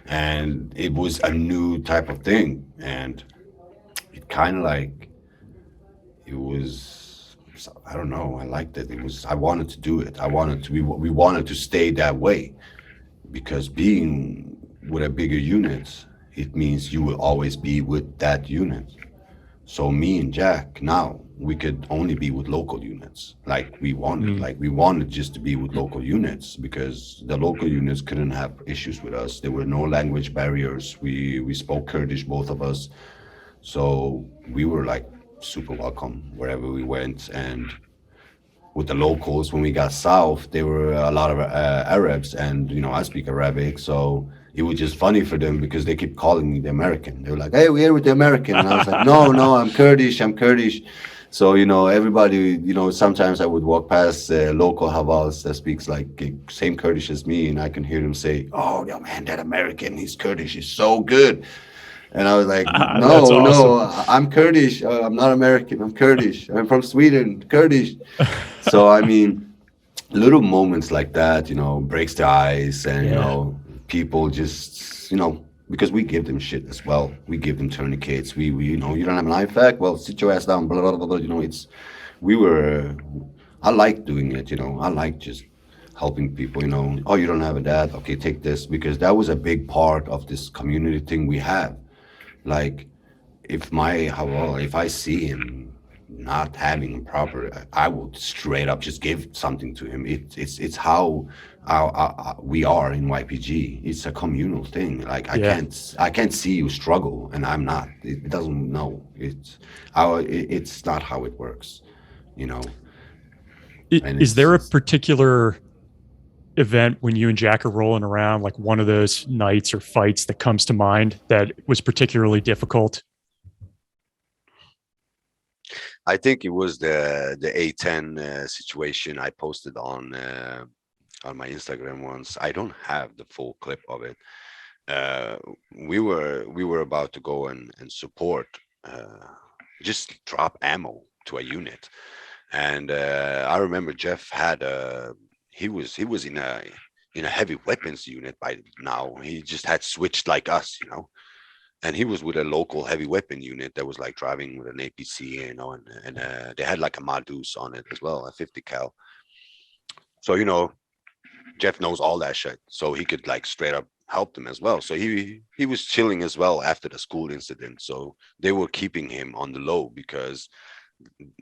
And it was a new type of thing. And it kind of like, it was, I don't know, I liked it. I wanted to do it. We wanted to stay that way, because being with a bigger unit, it means you will always be with that unit. So me and Jack, now we could only be with local units, like we wanted just to be with local units, because the local units couldn't have issues with us. There were no language barriers. We spoke Kurdish, both of us, so we were like super welcome wherever we went. And with the locals, when we got south, there were a lot of Arabs, and I speak Arabic, so it was just funny for them because they keep calling me the American. They were like, "Hey, we're here with the American," and I was like, "No, no, I'm Kurdish. I'm Kurdish." So everybody, sometimes I would walk past local Havals that speaks like same Kurdish as me, and I can hear them say, "Oh, yeah, man, that American, he's Kurdish, he's so good." And I was like, That's "No, awesome. no, I'm Kurdish. I'm not American. I'm Kurdish. I'm from Sweden, Kurdish." So I mean, little moments like that, breaks the ice, and Yeah. people just, because we give them shit as well. We give them tourniquets. We you don't have an eye pack? Well, sit your ass down. Blah blah blah. Blah. We were. I like doing it. I like just helping people. Oh, you don't have a dad? Okay, take this, because that was a big part of this community thing we have. Like, if I see him not having proper, I will straight up just give something to him. It's how we are in YPG. It's a communal thing. Like, Yeah. I can't see you struggle and I'm not. It doesn't know. It's not how it works, you know. And Is there a particular event when you and Jack are rolling around, like one of those nights or fights that comes to mind that was particularly difficult? I think it was the A10 situation I posted on my Instagram once. I don't have the full clip of it. Uh, we were about to go and support, uh, just drop ammo to a unit, and I remember Jeff had he was in a heavy weapons unit by now. He just had switched like us. And he was with a local heavy weapon unit that was like driving with an APC, and they had like a Madus on it as well, a 50 cal. So Jeff knows all that shit, so he could like straight up help them as well. So he was chilling as well after the school incident. So they were keeping him on the low because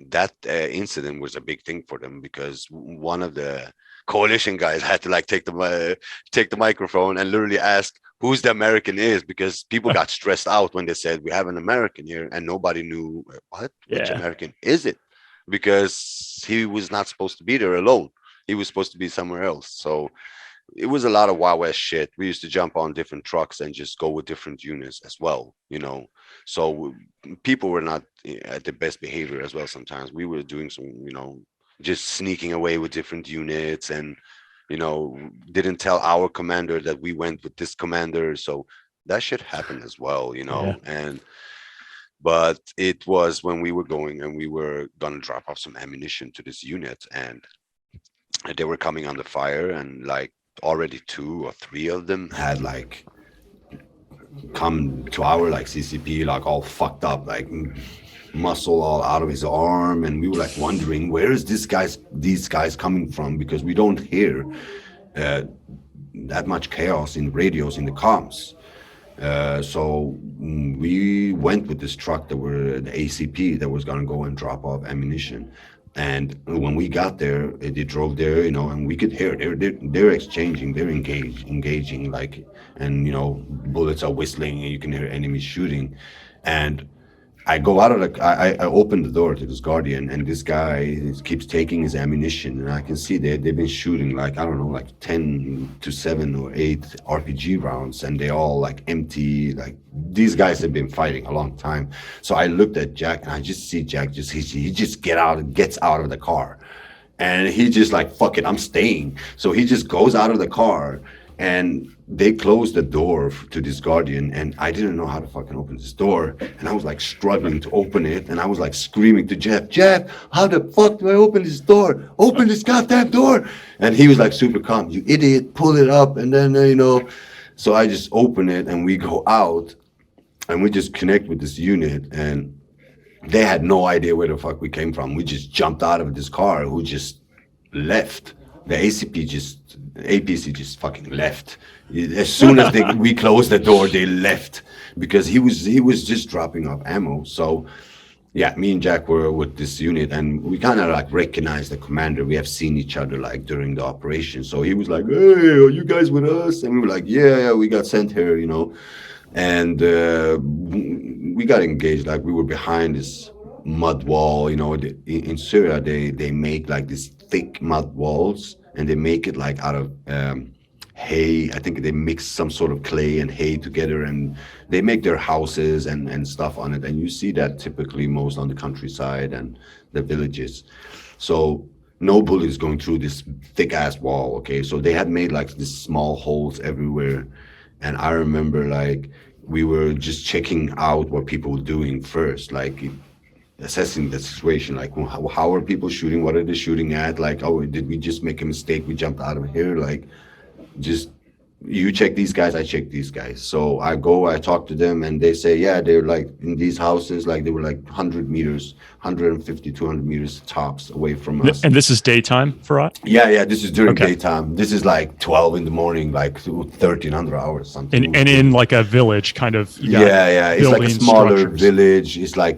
that incident was a big thing for them, because one of the coalition guys had to like take the microphone and literally ask who's the American is, because people got stressed out when they said we have an American here, and nobody knew which Yeah. American is it, because he was not supposed to be there alone. He was supposed to be somewhere else. So it was a lot of Wild West shit. We used to jump on different trucks and just go with different units as well. So people were not at the best behavior as well. Sometimes we were doing some, just sneaking away with different units, and didn't tell our commander that we went with this commander. So that shit happened as well. Yeah. And but it was when we were going and we were gonna drop off some ammunition to this unit, and they were coming under fire, and like already 2 or 3 of them had like come to our like CCP like all fucked up, like muscle all out of his arm, and we were like wondering where is these guys coming from, because we don't hear uh, that much chaos in the radios, in the comms. So we went with this truck that were the ACP that was gonna go and drop off ammunition. And when we got there, they drove there, and we could hear they're exchanging, they're engaging, like, and bullets are whistling, and you can hear enemies shooting. And I go out of I open the door to this Guardian, and this guy keeps taking his ammunition, and I can see they've been shooting like, I don't know, like 10 to 7 or 8 RPG rounds, and they all like empty. Like, these guys have been fighting a long time. So I looked at Jack, and I just see Jack he just gets out of the car, and he just like, fuck it, I'm staying. So he just goes out of the car, and they closed the door to this Guardian, and I didn't know how to fucking open this door, and I was like struggling to open it, and I was like screaming to Jeff, how the fuck do I open this door? Open this goddamn door! And he was like super calm, you idiot, pull it up, and then so I just open it, and we go out, and we just connect with this unit, and they had no idea where the fuck we came from. We just jumped out of this car, who just left. The APC just fucking left. As soon as we closed the door, they left, because he was just dropping off ammo. So yeah, me and Jack were with this unit, and we kind of like recognized the commander. We have seen each other like during the operation. So he was like, "Hey, are you guys with us?" And we were like, "Yeah, we got sent here, And we got engaged. Like, we were behind this mud wall. In Syria, they make like these thick mud walls, and they make it like out of hay. I think they mix some sort of clay and hay together, and they make their houses and stuff on it. And you see that typically most on the countryside and the villages. So no bullets going through this thick ass wall. Okay, so they had made like these small holes everywhere, and I remember like we were just checking out what people were doing first, like assessing the situation, like how are people shooting, what are they shooting at, like, oh, did we just make a mistake, we jumped out of here, like, just you check these guys, I check these guys. So I go, I talk to them, and they say, yeah, they're like in these houses, like they were like 100 meters, 150, 200 meters tops away from us. And this is daytime, Firat? Yeah, this is during daytime. This is like 12 in the morning, like 1300 hours, something. And in like a village kind of. Yeah. It's like a smaller village. It's like,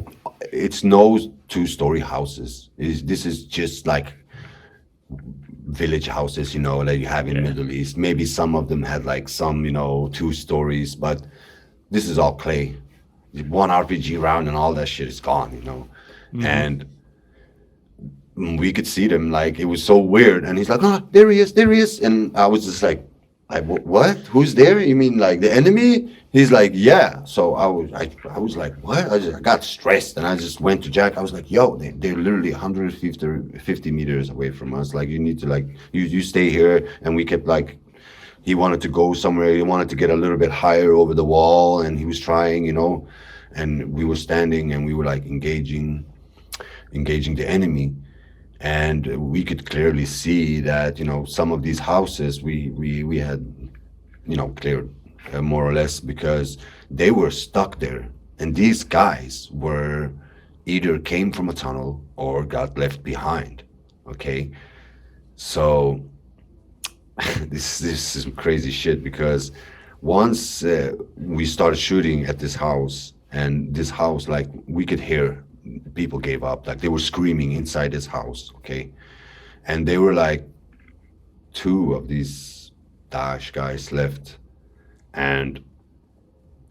it's no two-story houses. This is just like village houses, that you have in Middle East. Maybe some of them had like some, 2 stories, but this is all clay. One RPG round and all that shit is gone, Mm-hmm. And we could see them, like, it was so weird. And he's like, oh, there he is. And I was just like, what? Who's there? You mean like the enemy? He's like, yeah. So I was like, what? I got stressed, and I just went to Jack. I was like, yo, they're literally 150 meters away from us. Like, you need to, like, you stay here. And we kept, like, he wanted to go somewhere. He wanted to get a little bit higher over the wall, and he was trying, and we were standing, and we were like engaging the enemy. And we could clearly see that, some of these houses we had, cleared more or less, because they were stuck there. And these guys were either came from a tunnel or got left behind. Okay. So this is crazy shit, because once we started shooting at this house, and this house, like, we could hear people gave up, like they were screaming inside this house. Okay. And they were like 2 of these Daesh guys left, and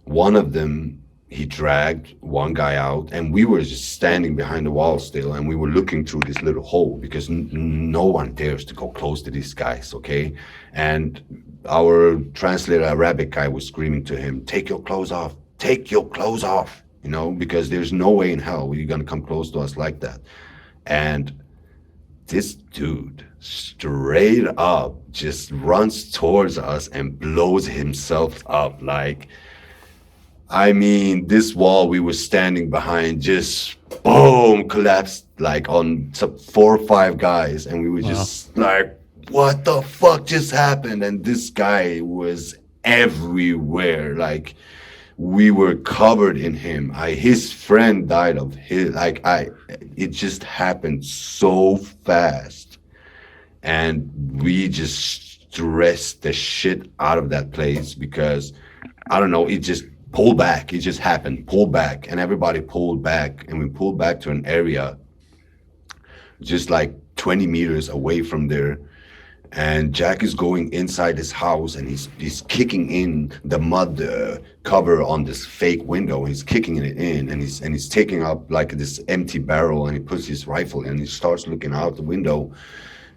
one of them, he dragged one guy out, and we were just standing behind the wall still, and we were looking through this little hole, because no one dares to go close to these guys. Okay. And our translator, Arabic guy, was screaming to him, take your clothes off, because there's no way in hell you're gonna come close to us like that. And this dude straight up just runs towards us and blows himself up. Like, I mean, this wall we were standing behind just boom collapsed, like on some 4 or 5 guys, and we were just like, what the fuck just happened? And this guy was everywhere, like, we were covered in him. His friend died of his, like, it just happened so fast. And we just stressed the shit out of that place, because, I don't know, it just pulled back. It just happened, pulled back, and everybody pulled back. And we pulled back to an area just like 20 meters away from there. And Jack is going inside his house, and he's kicking in the mud cover on this fake window. He's kicking it in, and he's taking up like this empty barrel, and he puts his rifle in, and he starts looking out the window.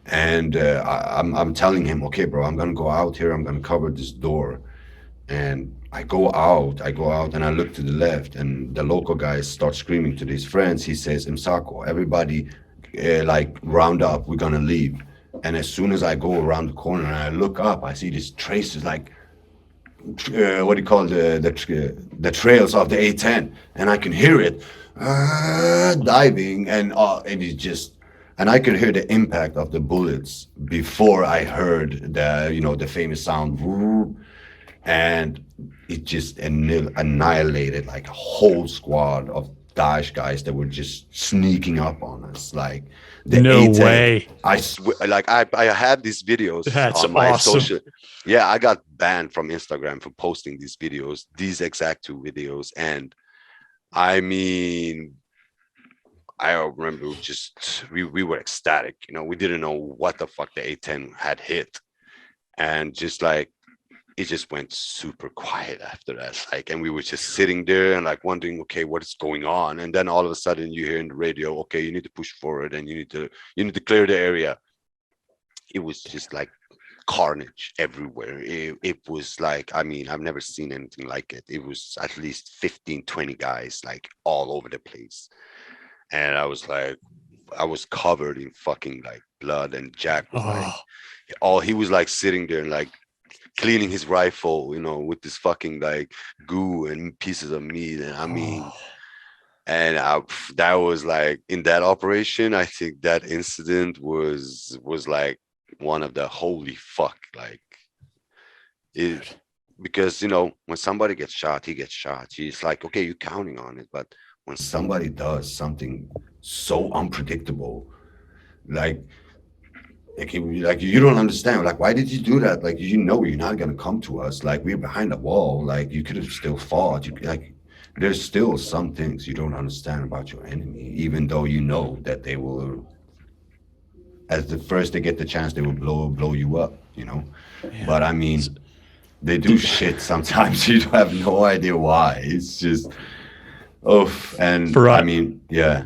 And I'm telling him, okay, bro, I'm gonna go out here. I'm gonna cover this door. And I go out, and I look to the left, and the local guys start screaming to these friends. He says, Imsako, everybody, like, round up. We're gonna leave. And as soon as I go around the corner and I look up, I see these traces, like, what do you call the trails of the A10, and I can hear it diving, and it's just, and I could hear the impact of the bullets before I heard the famous sound, and it just annihilated like a whole squad of Daesh guys that were just sneaking up on us, like. No way. I swear, like, I have these videos. That's on my awesome. social. Yeah, I got banned from Instagram for posting these videos, these exact 2 videos. And I mean, I remember just we were ecstatic. We didn't know what the fuck the A10 had hit, and just like, it just went super quiet after that, like, and we were just sitting there and like wondering, okay, what is going on? And then all of a sudden you hear in the radio, okay, you need to push forward, and you need to clear the area. It was just like carnage everywhere. It was like, I mean, I've never seen anything like it. It was at least 15, 20 guys like all over the place. And I was like, I was covered in fucking like blood, and Jack was like, Oh, he was like sitting there and like cleaning his rifle, with this fucking like goo and pieces of meat. And I mean, oh, and that was like, in that operation, I think that incident was like one of the holy fuck, like it, dude. because when somebody gets shot, he gets shot. It's like, okay, you're counting on it, but when somebody does something so unpredictable, like you don't understand, like, why did you do that? Like, you're not gonna come to us, like, we're behind the wall, like, you could have still fought. Like, there's still some things you don't understand about your enemy, even though you know that they will, as the first they get the chance, they will blow you up. Man. But I mean, they do shit sometimes. You have no idea why. It's just, oh, and For I mean, yeah.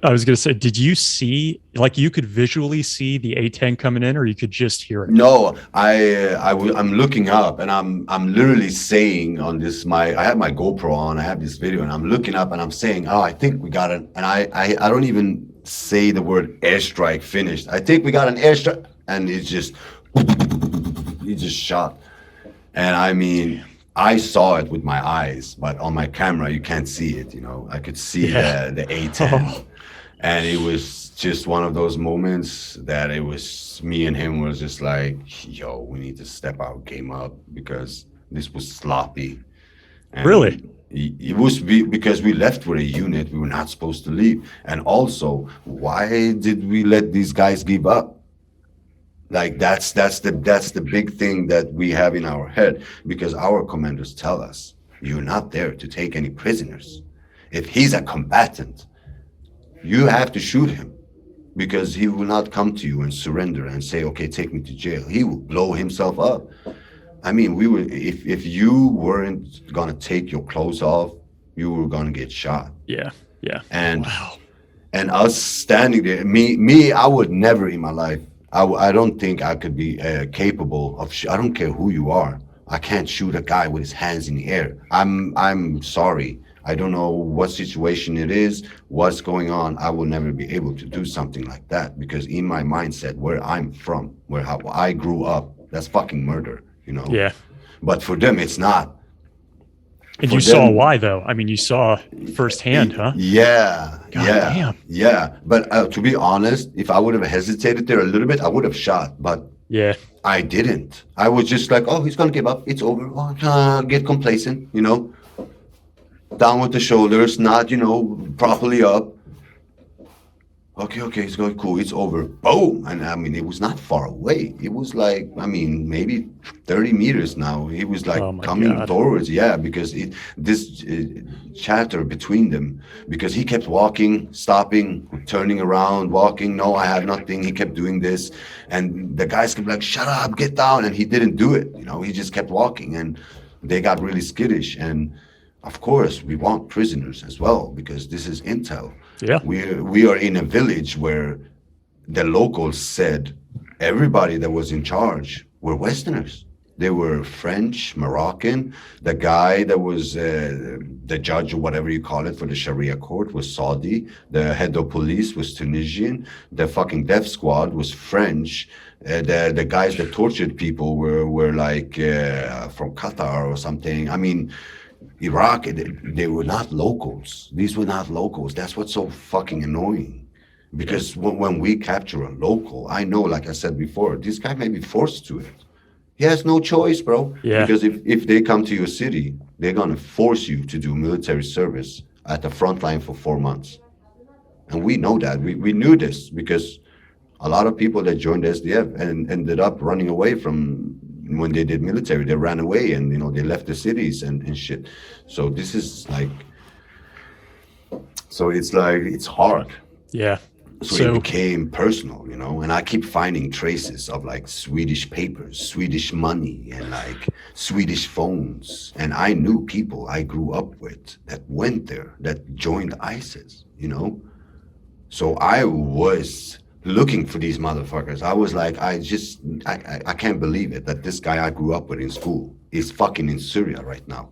I was going to say, did you see, like, you could visually see the A-10 coming in, or you could just hear it? No, I'm looking up, and I'm literally saying on this, I have my GoPro on, I have this video, and I'm looking up and I'm saying, oh, I think we got it. And I don't even say the word airstrike finished. I think we got an airstrike, and he just shot. And I mean, I saw it with my eyes, but on my camera you can't see it. I could see the A-10. And it was just one of those moments that it was, me and him was just like, yo, we need to step our game up, because this was sloppy. And Really? it was because we left with a unit we were not supposed to leave. And also, why did we let these guys give up? Like, that's the big thing that we have in our head, because our commanders tell us, you're not there to take any prisoners. If he's a combatant, you have to shoot him, because he will not come to you and surrender and say, okay, take me to jail. He will blow himself up. I mean, we were, if you weren't gonna take your clothes off, you were gonna get shot. Yeah. And Wow. and us standing there, me, I would never in my life, I don't think I could be capable of. I don't care who you are. I can't shoot a guy with his hands in the air. I'm sorry. I don't know what situation it is, what's going on. I will never be able to do something like that, because in my mindset, where I'm from, how I grew up, that's fucking murder. Yeah. But for them, it's not. And For you saw them, why, though. I mean, you saw firsthand, huh? Yeah, God yeah, damn. yeah. But to be honest, if I would have hesitated there a little bit, I would have shot. But Yeah. I didn't. I was just like, oh, he's gonna give up. It's over. Get complacent, down with the shoulders, not, properly up. Okay, it's going cool. It's over. Boom. And I mean, it was not far away. It was like, I mean, maybe 30 meters now. He was like Oh my coming God. towards, yeah, because this chatter between them, because he kept walking, stopping, turning around, walking. No, I have nothing. He kept doing this. And the guys kept like, shut up, get down. And he didn't do it. He just kept walking, and they got really skittish. And of course, we want prisoners as well, because this is intel. Yeah. We are in a village where the locals said everybody that was in charge were Westerners. They were French, Moroccan. The guy that was the judge, or whatever you call it, for the Sharia court was Saudi. The head of police was Tunisian. The fucking death squad was French. The guys that tortured people were like from Qatar or something. I mean, Iraq, they were not locals. These were not locals. That's what's so fucking annoying. Because when we capture a local, I know, like I said before, this guy may be forced to it. He has no choice, bro. Yeah. Because if they come to your city, they're going to force you to do military service at the front line for 4 months. And we know that. We knew this, because a lot of people that joined SDF and ended up running away from, when they did military, they ran away, and they left the cities and shit. So this is like, it's hard. Yeah. So it became personal, and I keep finding traces of like Swedish papers, Swedish money, and like Swedish phones. And I knew people I grew up with that went there, that joined ISIS, So I was looking for these motherfuckers. I was like, I can't believe it that this guy I grew up with in school is fucking in Syria right now.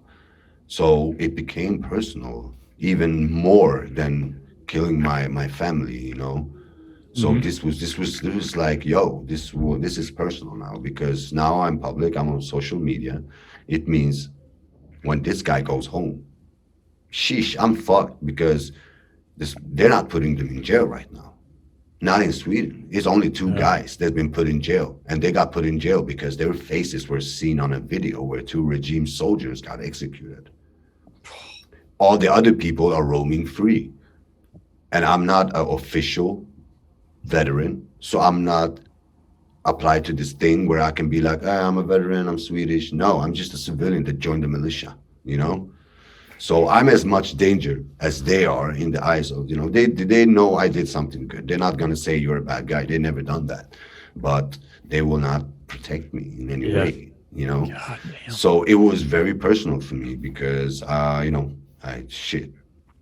So it became personal, even more than killing my family, you know. So this was like, yo, this is personal now, because now I'm public, I'm on social media. It means when this guy goes home, sheesh, I'm fucked, because they're not putting them in jail right now. Not in Sweden. It's only two guys that've been put in jail, and they got put in jail because their faces were seen on a video where two regime soldiers got executed. All the other people are roaming free, and I'm not an official veteran, so I'm not applied to this thing where I can be like, I'm a veteran, I'm Swedish. No, I'm just a civilian that joined the militia, you know. So I'm as much danger as they are in the eyes of, you know, they know I did something good. They're not going to say you're a bad guy. They never done that, but they will not protect me in any way, you know. God, so it was very personal for me, because you know,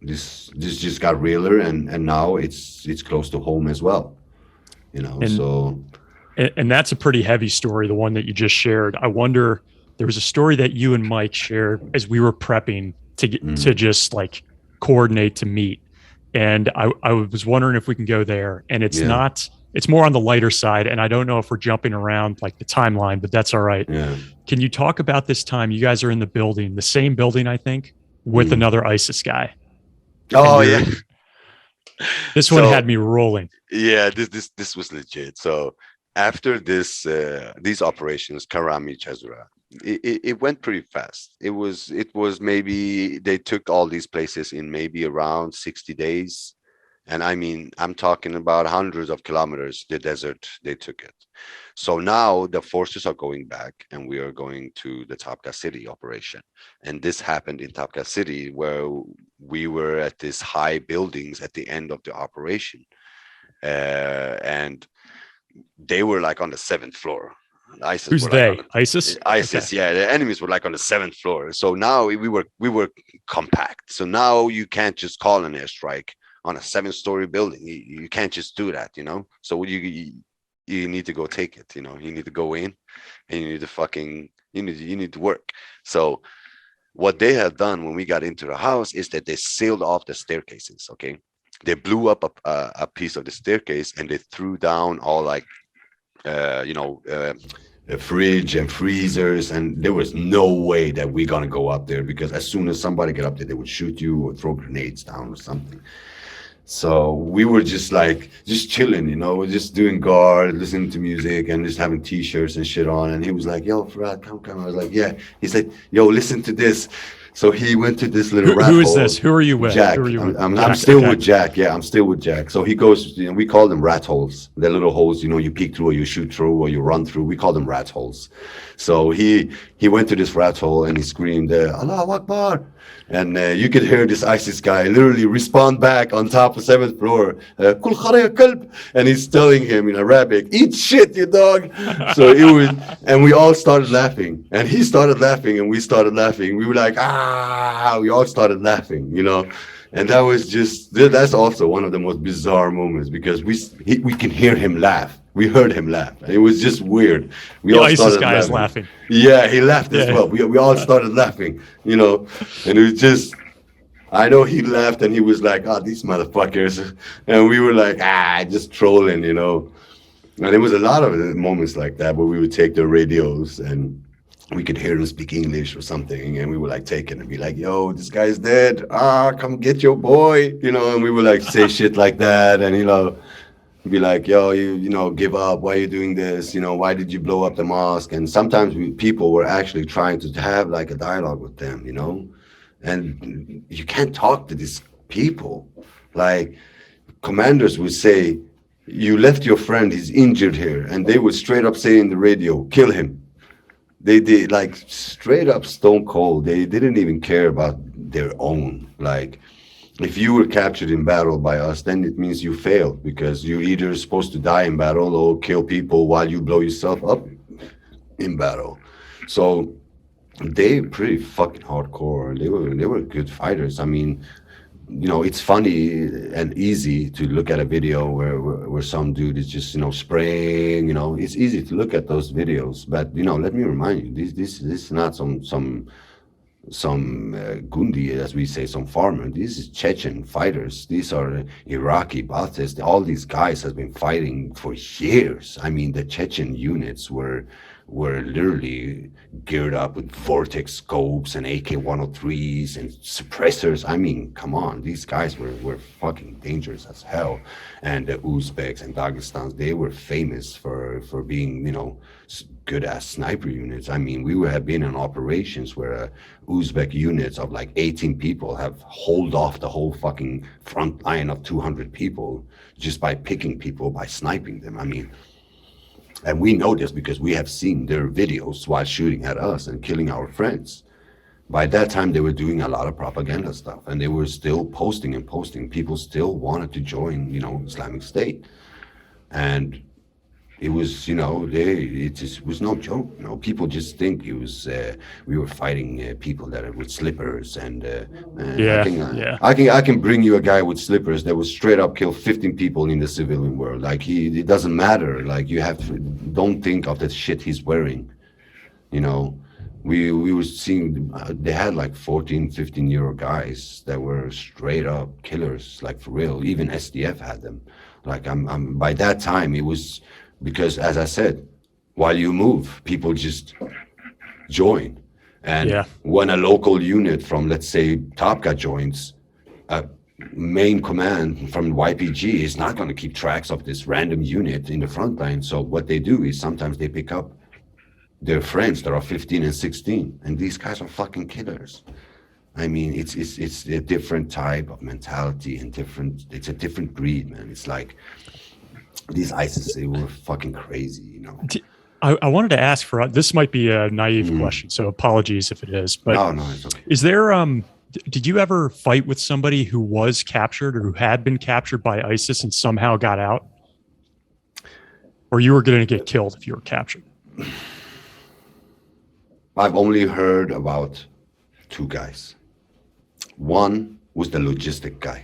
this just got realer, and now it's close to home as well, you know. And that's a pretty heavy story, the one that you just shared. I wonder, there was a story that you and Mike shared as we were prepping to get to just like coordinate to meet. And I was wondering if we can go there. And it's not, it's more on the lighter side. And I don't know if we're jumping around like the timeline, but that's all right. Yeah. Can you talk about this time you guys are in the building, the same building, I think, with another ISIS guy? Oh, yeah. This one had me rolling. Yeah, this was legit. So after these operations, Karami, Chazura, it went pretty fast. It was maybe they took all these places in maybe around 60 days. And I mean, I'm talking about hundreds of kilometers, the desert, they took it. So now the forces are going back, and we are going to the Tapka City operation. And this happened in Tapka City, where we were at these high buildings at the end of the operation. And they were like on the 7th floor. ISIS. Who's they? ISIS? ISIS, okay. Yeah. The enemies were like on the 7th floor. So now we were compact. So now you can't just call an airstrike on a 7-story building. You can't just do that, you know. So you need to go take it, you know. You need to go in, and you need to you need to work. So what they had done when we got into the house is that they sealed off the staircases. Okay, they blew up a piece of the staircase, and they threw down all like a fridge and freezers, and there was no way that we're gonna go up there, because as soon as somebody get up there, they would shoot you or throw grenades down or something. So we were just chilling, you know, just doing guard, listening to music, and just having t-shirts and shit on. And he was like, yo, Firat, come. I was like, yeah. He said, yo, listen to this. So he went to this little rat hole. Who is this? Who are you with? Jack. I'm still with Jack. Yeah, I'm still with Jack. So he goes, you know, we call them rat holes. They're little holes, you know, you peek through or you shoot through or you run through. We call them rat holes. So he went to this rat hole and he screamed, Allahu Akbar. And you could hear this ISIS guy literally respond back on top of 7th floor, Kul khara ya kalb, and he's telling him in Arabic, eat shit, you dog. So it was, and we all started laughing, and he started laughing, and we started laughing. We were like, we all started laughing, you know. And that was that's also one of the most bizarre moments, because we can hear him laugh. We heard him laugh. It was just weird. The ISIS guy is laughing. Yeah, he laughed as well. We all started laughing, you know. And it was just, I know he laughed, and he was like, these motherfuckers. And we were like, just trolling, you know. And there was a lot of moments like that where we would take the radios and we could hear them speak English or something, and we would like take it and be like, yo, this guy's dead. Come get your boy, you know. And we would like say shit like that, and, you know, be like, yo, you know, give up. Why are you doing this? You know, why did you blow up the mosque? And sometimes people were actually trying to have like a dialogue with them, you know. And you can't talk to these people. Like, commanders would say, you left your friend, he's injured here. And they would straight up say in the radio, kill him. They did, like, straight up stone cold. They didn't even care about their own. Like, if you were captured in battle by us, then it means you failed, because you're either supposed to die in battle or kill people while you blow yourself up in battle. So they pretty fucking hardcore. They were good fighters. I mean, it's funny and easy to look at a video where some dude is just spraying. It's easy to look at those videos, but let me remind you, this is not some Gundi, as we say, some farmer. These is Chechen fighters. These are Iraqi Ba'athist. All these guys have been fighting for years. I mean, the Chechen units were literally geared up with vortex scopes and AK-103s and suppressors. I mean, come on, these guys were fucking dangerous as hell. And the Uzbeks and Dagestans, they were famous for being, good ass sniper units. I mean, have been in operations where Uzbek units of like 18 people have hauled off the whole fucking front line of 200 people just by picking people, by sniping them. I mean, and we know this because we have seen their videos while shooting at us and killing our friends. By that time, they were doing a lot of propaganda stuff, and they were still posting and posting. People still wanted to join, Islamic State. And it was, it was no joke. People just think it was we were fighting people that are with slippers, and I can bring you a guy with slippers that would straight up kill 15 people in the civilian world. Like it doesn't matter. Like you have to don't think of the shit he's wearing. We were seeing they had like 14, 15-year-old guys that were straight up killers, like for real. Even SDF had them. Like I'm by that time it was. Because, as I said, while you move, people just join. And when a local unit from, let's say, Topka joins, main command from YPG is not going to keep tracks of this random unit in the front line. So what they do is sometimes they pick up their friends that are 15 and 16. And these guys are fucking killers. I mean, it's a different type of mentality and it's a different breed, man. It's like... These ISIS, they were fucking crazy, I wanted to ask this might be a naive question, so apologies if it is, but no, it's okay. Is there, did you ever fight with somebody who was captured or who had been captured by ISIS and somehow got out? Or you were going to get killed if you were captured? I've only heard about two guys. One was the logistic guy.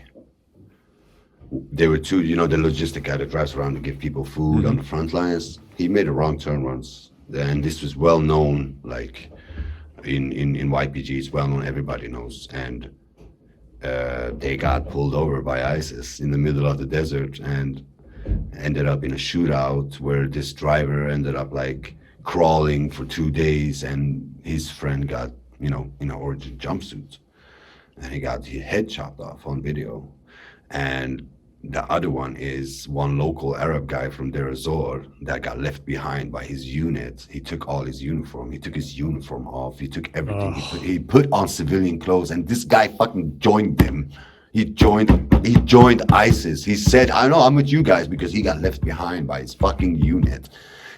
There were two, the logistic guy that drives around to give people food on the front lines. He made a wrong turn once, and this was well known, like in YPG, it's well known, everybody knows. And they got pulled over by ISIS in the middle of the desert and ended up in a shootout where this driver ended up like crawling for 2 days, and his friend got, in an orange jumpsuit, and he got his head chopped off on video. And the other one is one local Arab guy from Deir ez-Zor that got left behind by his unit. He took all his uniform. He took his uniform off. He took everything. He put on civilian clothes, and this guy fucking joined them. He joined ISIS. He said, I know I'm with you guys, because he got left behind by his fucking unit.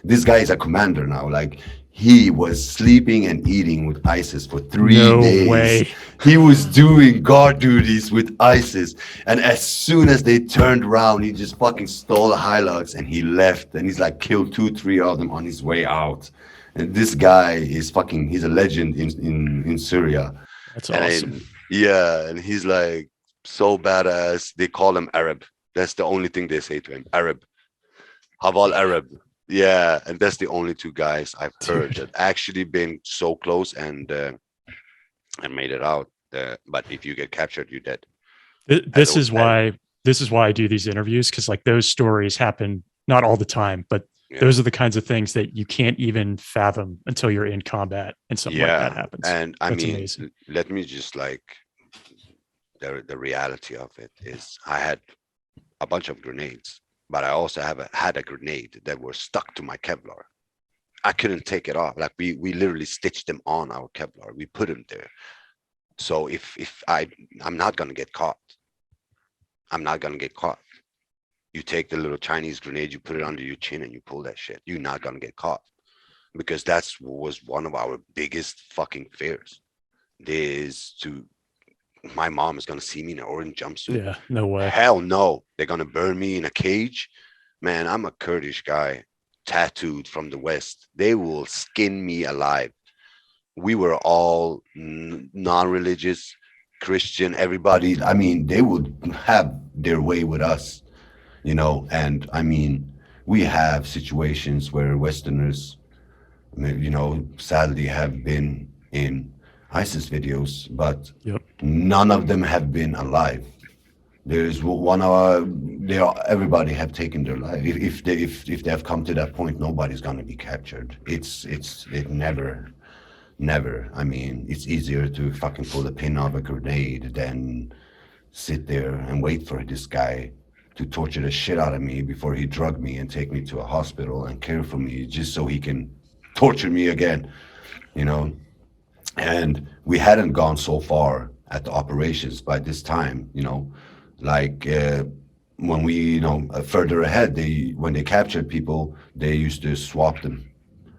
This guy is a commander now. Like, he was sleeping and eating with ISIS for 3 days. Way. He was doing guard duties with ISIS. And as soon as they turned around, he just fucking stole the Hilux and he left. And he's like killed 2-3 of them on his way out. And this guy is he's a legend in Syria. That's awesome. And he's like so badass. They call him Arab. That's the only thing they say to him. Arab. Haval Arab. Yeah, and that's the only two guys I've heard that actually been so close and made it out. But if you get captured, you're dead. This is why I do these interviews, because like those stories happen not all the time, but those are the kinds of things that you can't even fathom until you're in combat and something like that happens. And I mean, amazing. Let me just like the reality of it is I had a bunch of grenades. But I also had a grenade that was stuck to my Kevlar. I couldn't take it off. Like we literally stitched them on our Kevlar. We put them there. So if I'm not gonna get caught. I'm not gonna get caught. You take the little Chinese grenade, you put it under your chin, and you pull that shit. You're not gonna get caught, because was one of our biggest fucking fears. My mom is going to see me in an orange jumpsuit. Yeah, no way. Hell no. They're going to burn me in a cage. Man, I'm a Kurdish guy, tattooed from the West. They will skin me alive. We were all non-religious. Christian, everybody. I mean, they would have their way with us, And I mean, we have situations where Westerners, sadly have been in ISIS videos, but Yep. none of them have been alive. There's one hour. Everybody have taken their life. If they have come to that point, nobody's gonna be captured. It never. I mean, it's easier to fucking pull the pin of a grenade than sit there and wait for this guy to torture the shit out of me before he drug me and take me to a hospital and care for me just so he can torture me again, you know. And we hadn't gone so far at the operations by this time, like when we, further ahead, when they captured people, they used to swap them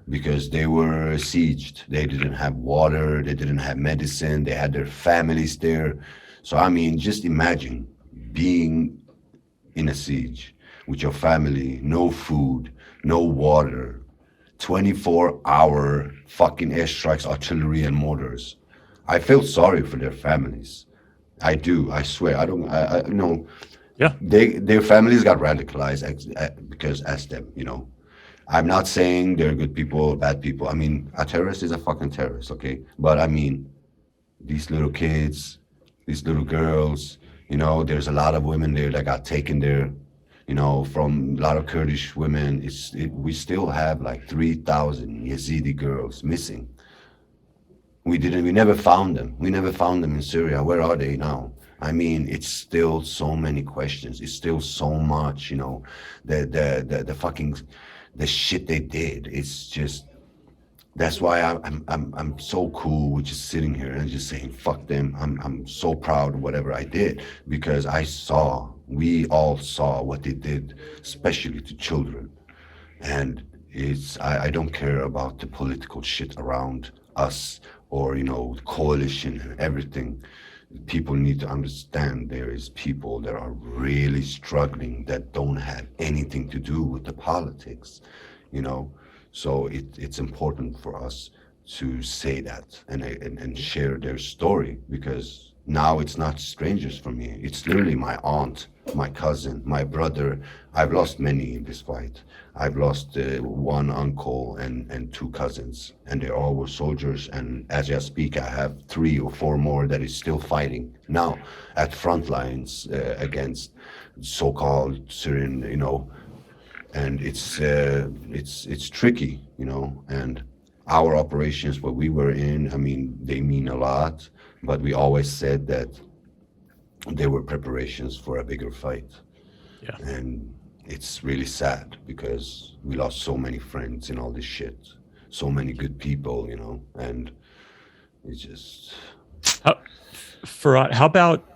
because they were sieged. They didn't have water, they didn't have medicine, they had their families there. So I mean, just imagine being in a siege with your family, no food, no water, 24-hour fucking airstrikes, artillery, and mortars. I feel sorry for their families. I do. I swear. I don't. I no. Yeah. Their families got radicalized because as them. I'm not saying they're good people or bad people. I mean, a terrorist is a fucking terrorist, okay? But I mean, these little kids, these little girls. There's a lot of women there that got taken there. From a lot of Kurdish women. We still have like 3,000 Yazidi girls missing. We never found them. We never found them in Syria. Where are they now? I mean, it's still so many questions. It's still so much, the fucking the shit they did. It's just that's why I'm so cool with just sitting here and just saying fuck them. I'm so proud of whatever I did because we all saw what they did, especially to children. And I don't care about the political shit around us or coalition and everything. People need to understand there is people that are really struggling that don't have anything to do with the politics, you know. So it's important for us to say that and share their story because now it's not strangers for me. It's literally my aunt, my cousin, my brother. I've lost many in this fight. I've lost one uncle and two cousins, and they all were soldiers. And as I speak, I have 3 or 4 more that is still fighting now at front lines against so-called Syrian, and it's tricky, and our operations what we were in, I mean, they mean a lot, but we always said that they were preparations for a bigger fight. Yeah. And it's really sad because we lost so many friends in all this shit, so many good people, and it's just How, how about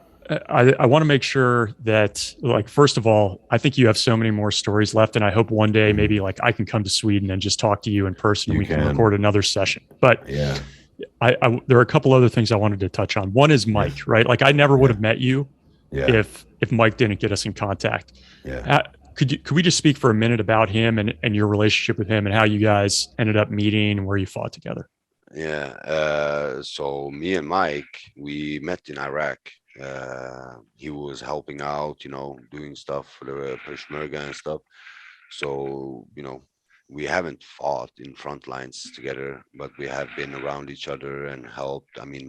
I want to make sure that, like, first of all, I think you have so many more stories left, and I hope one day maybe like I can come to Sweden and just talk to you in person, and we can record another session. But yeah, there are a couple other things I wanted to touch on. One is Mike, right? Like I never would have met you yeah, if Mike didn't get us in contact. yeah. Could we just speak for a minute about him and your relationship with him and how you guys ended up meeting and where you fought together? Yeah. So me and Mike, we met in Iraq. He was helping out, doing stuff for the Peshmerga and stuff. So, we haven't fought in front lines together, but we have been around each other and helped. I mean,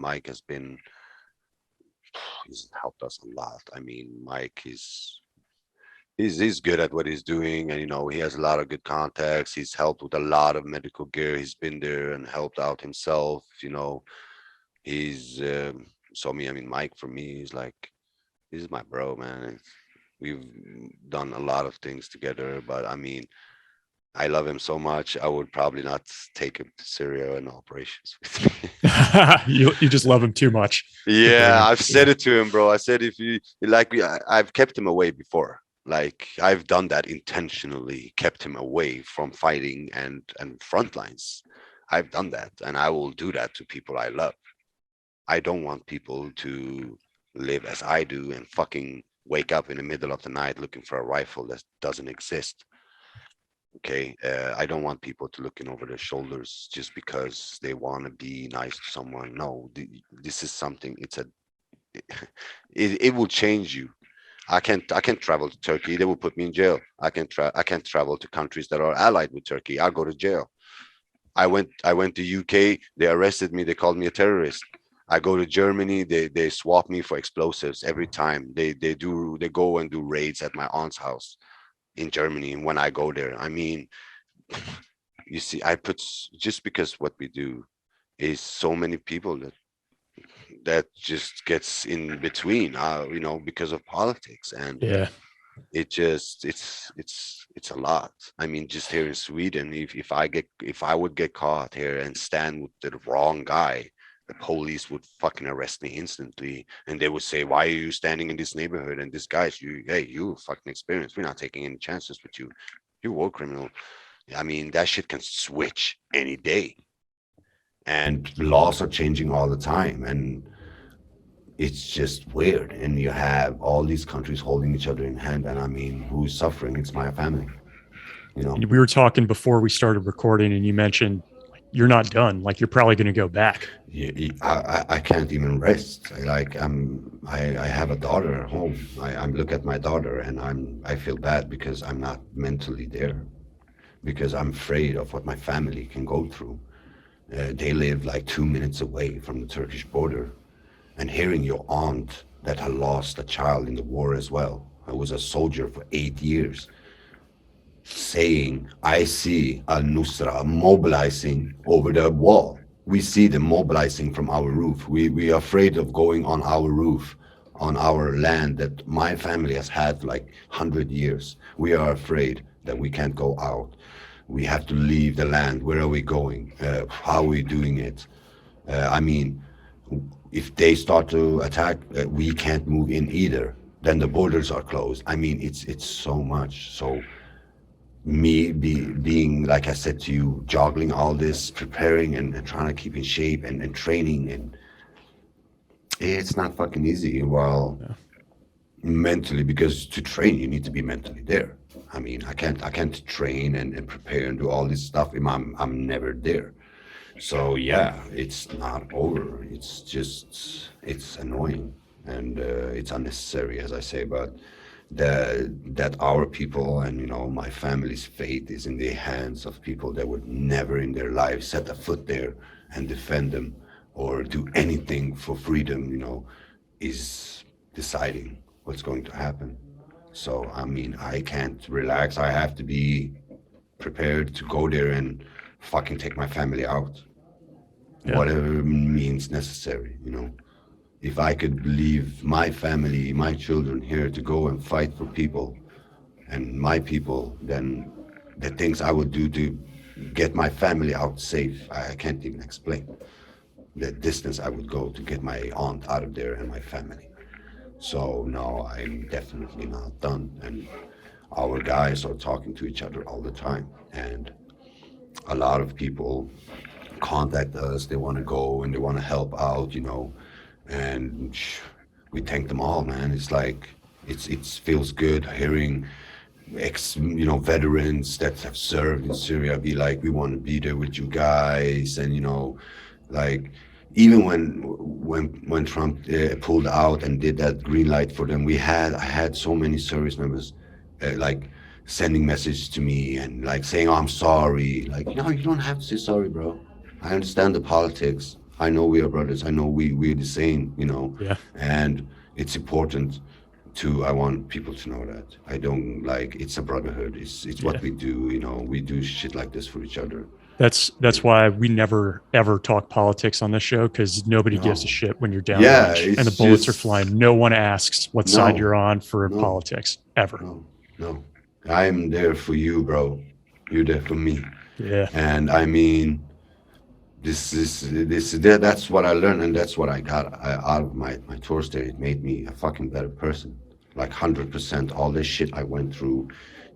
he's helped us a lot. I mean, Mike he's good at what he's doing, and he has a lot of good contacts. He's helped with a lot of medical gear. He's been there and helped out himself. He's so me. I mean, Mike for me is like he's my bro, man. We've done a lot of things together, but I mean, I love him so much. I would probably not take him to Syria in operations with me. You just love him too much. Yeah, I've said it to him, bro. I said if you like me, I've kept him away before. Like I've done that intentionally, kept him away from fighting and front lines. I've done that, and I will do that to people I love. I don't want people to live as I do and fucking wake up in the middle of the night looking for a rifle that doesn't exist. Okay, I don't want people to looking over their shoulders just because they want to be nice to someone. No, this is something. it will change you. I can't travel to Turkey. They will put me in jail. I can't travel to countries that are allied with Turkey. I'll go to jail. I went to UK. They arrested me. They called me a terrorist. I go to Germany. They swap me for explosives every time. They go and do raids at my aunt's house in Germany. And when I go there, I mean, you see, just because what we do is so many people that just gets in between, because of politics, and Yeah. it's a lot. I mean, just here in Sweden, if I would get caught here and stand with the wrong guy, the police would fucking arrest me instantly, and they would say, "Why are you standing in this neighborhood? And this guy's you fucking experienced. We're not taking any chances with you. You war criminal." I mean, that shit can switch any day, and laws are changing all the time, and it's just weird. And you have all these countries holding each other in hand, and I mean, who's suffering? It's my family, you know. We were talking before we started recording, and you mentioned you're not done. Like, you're probably going to go back. I can't even rest. I have a daughter at home. I look at my daughter, and I feel bad because I'm not mentally there, because I'm afraid of what my family can go through. They live like 2 minutes away from the Turkish border, and hearing your aunt that had lost a child in the war as well, I was a soldier for 8 years, saying, I see al-Nusra mobilizing over the wall. We see them mobilizing from our roof. We are afraid of going on our roof, on our land that my family has had for like 100 years. We are afraid that we can't go out. We have to leave the land. Where are we going? How are we doing it? I mean, if they start to attack, we can't move in either. Then the borders are closed. I mean, it's so much. So me being, like I said to you, juggling all this, preparing and trying to keep in shape and training, and it's not fucking easy. Well, mentally, because to train you need to be mentally there. I mean, I can't train and prepare and do all this stuff if I'm never there. So yeah, it's not over. It's annoying, and it's unnecessary, as I say. But that our people and my family's fate is in the hands of people that would never in their lives set a foot there and defend them or do anything for freedom, is deciding what's going to happen. So I mean, I can't relax. I have to be prepared to go there and fucking take my family out, whatever means necessary. If I could leave my family, my children here to go and fight for people and my people, then the things I would do to get my family out safe, I can't even explain. The distance I would go to get my aunt out of there and my family. So no, I'm definitely not done. And our guys are talking to each other all the time. And a lot of people contact us. They want to go and they want to help out, and we thank them all, man. It's like it feels good hearing veterans that have served in Syria be like, we want to be there with you guys. And like, even when Trump pulled out and did that green light for them, I had so many service members like sending messages to me and like saying, oh, I'm sorry. Like, you don't have to say sorry, bro. I understand the politics. I know we are brothers. I know we're the same, Yeah. And it's important I want people to know that. I don't it's a brotherhood. It's what we do, we do shit like this for each other. That's why we never ever talk politics on this show, because nobody gives a shit when you're down range and the bullets are flying. No one asks what side you're on for politics ever. No. I'm there for you, bro. You're there for me. Yeah. And I mean, that's what I learned, and that's what I got out of my tours there. It made me a fucking better person, like 100%. All this shit I went through,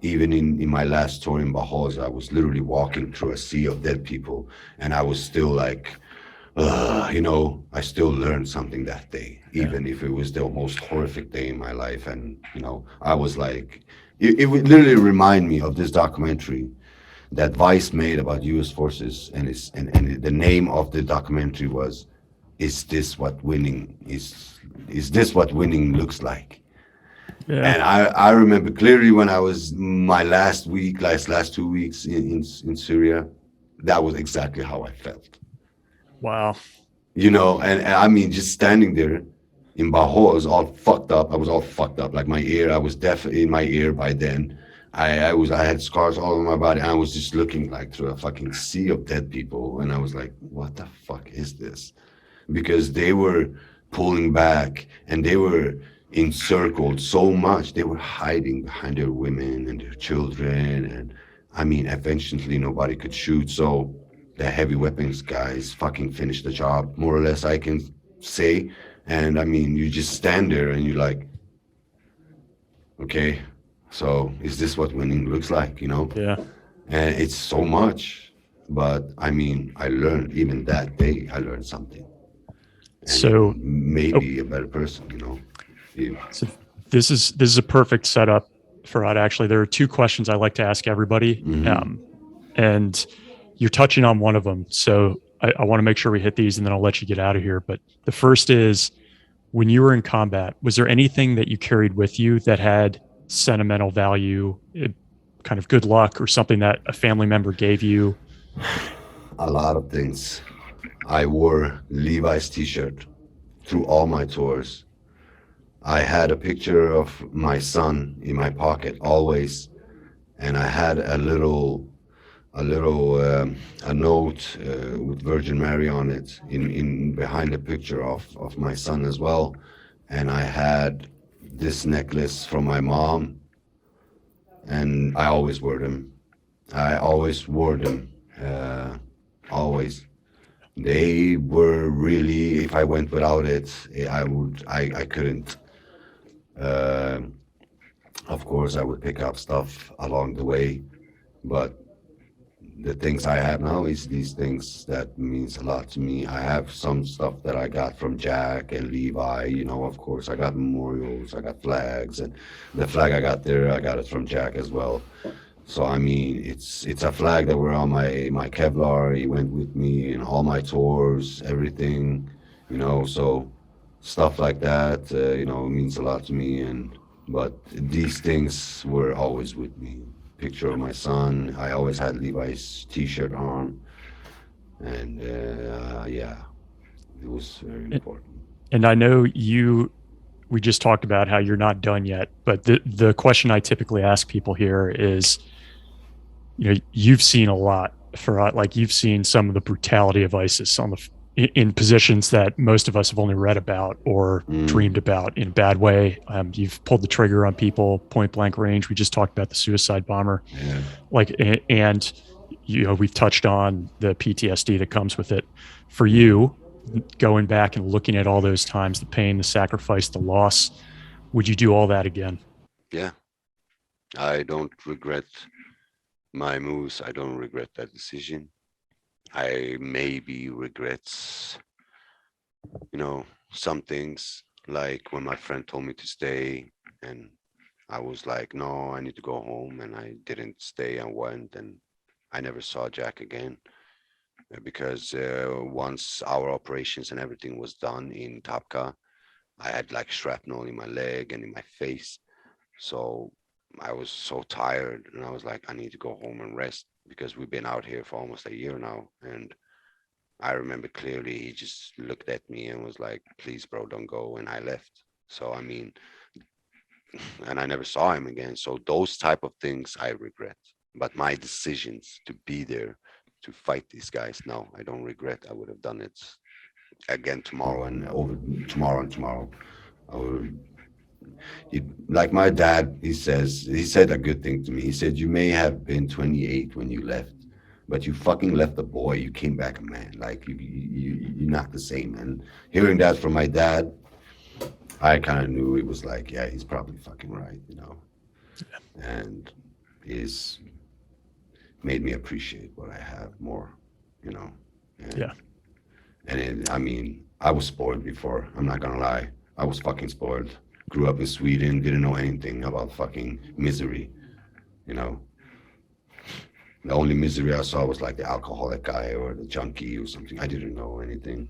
even in my last tour in Bahoz, I was literally walking through a sea of dead people, and I was still like, I still learned something that day, even if it was the most horrific day in my life. And I was like, it would literally remind me of this documentary that Vice made about U.S. forces, and the name of the documentary was is this what winning is this what winning looks like? Yeah. And I remember clearly when I was my last 2 weeks in Syria, that was exactly how I felt. Wow. You know, and I mean, just standing there in Bahor, I was all fucked up. I was all fucked up. Like my ear, I was deaf in my ear by then. I had scars all over my body. And I was just looking like through a fucking sea of dead people. And I was like, what the fuck is this? Because they were pulling back and they were encircled so much. They were hiding behind their women and their children. And I mean, eventually nobody could shoot. So the heavy weapons guys fucking finished the job, more or less, I can say. And I mean, you just stand there and you're like, okay, so is this what winning looks like, you know? Yeah. And it's so much. But I mean, I learned, even that day, I learned something. And So maybe a better person, you know? So this is a perfect setup for it. Actually, there are two questions I like to ask everybody, and you're touching on one of them. So I want to make sure we hit these, and then I'll let you get out of here. But the first is, when you were in combat, was there anything that you carried with you that had sentimental value, kind of good luck, or something that a family member gave you? A lot of things. I wore Levi's t-shirt through all my tours. I had a picture of my son in my pocket always, and I had a note with Virgin Mary on it in behind the picture of my son as well. And I had this necklace from my mom, and I always wore them. I always wore them, always. They were really, if I went without it, I couldn't. Of course, I would pick up stuff along the way, but the things I have now is these things that means a lot to me. I have some stuff that I got from Jack and Levi, you know, of course. I got memorials, I got flags, and the flag I got there, I got it from Jack as well. So I mean, it's a flag that were on my Kevlar. He went with me in all my tours, everything, you know. So stuff like that, you know, means a lot to me. But these things were always with me. Picture of my son. I always had Levi's T-shirt on, and yeah, it was very important. And I know we just talked about how you're not done yet, but the question I typically ask people here is, you know, you've seen a lot like you've seen some of the brutality of ISIS in positions that most of us have only read about or dreamed about in a bad way. You've pulled the trigger on people point blank range. We just talked about the suicide bomber, and you know, we've touched on the PTSD that comes with it. For you, going back and looking at all those times, the pain, the sacrifice, the loss, would you do all that again? Yeah, I don't regret my moves. I don't regret that decision. I maybe regrets, you know, some things, like when my friend told me to stay and I was like, no, I need to go home, and I didn't stay and went, and I never saw Jack again because once our operations and everything was done in Tapka, I had like shrapnel in my leg and in my face. So I was so tired, and I was like, I need to go home and rest because we've been out here for almost a year now. And I remember clearly he just looked at me and was like, please, bro, don't go. And I left. So, I mean, and I never saw him again. So those type of things I regret. But my decisions to be there to fight these guys, no, I don't regret. I would have done it again tomorrow and over tomorrow and tomorrow. I would, like my dad, he said a good thing to me. He said, you may have been 28 when you left, but you fucking left a boy. You came back a man. Like you're not the same. And hearing that from my dad, I kind of knew it was like, yeah, he's probably fucking right, you know. And he's made me appreciate what I have more, you know. And I mean, I was spoiled before. I'm not gonna lie. I was fucking spoiled. Grew up in Sweden, didn't know anything about fucking misery, you know. The only misery I saw was like the alcoholic guy or the junkie or something. I didn't know anything.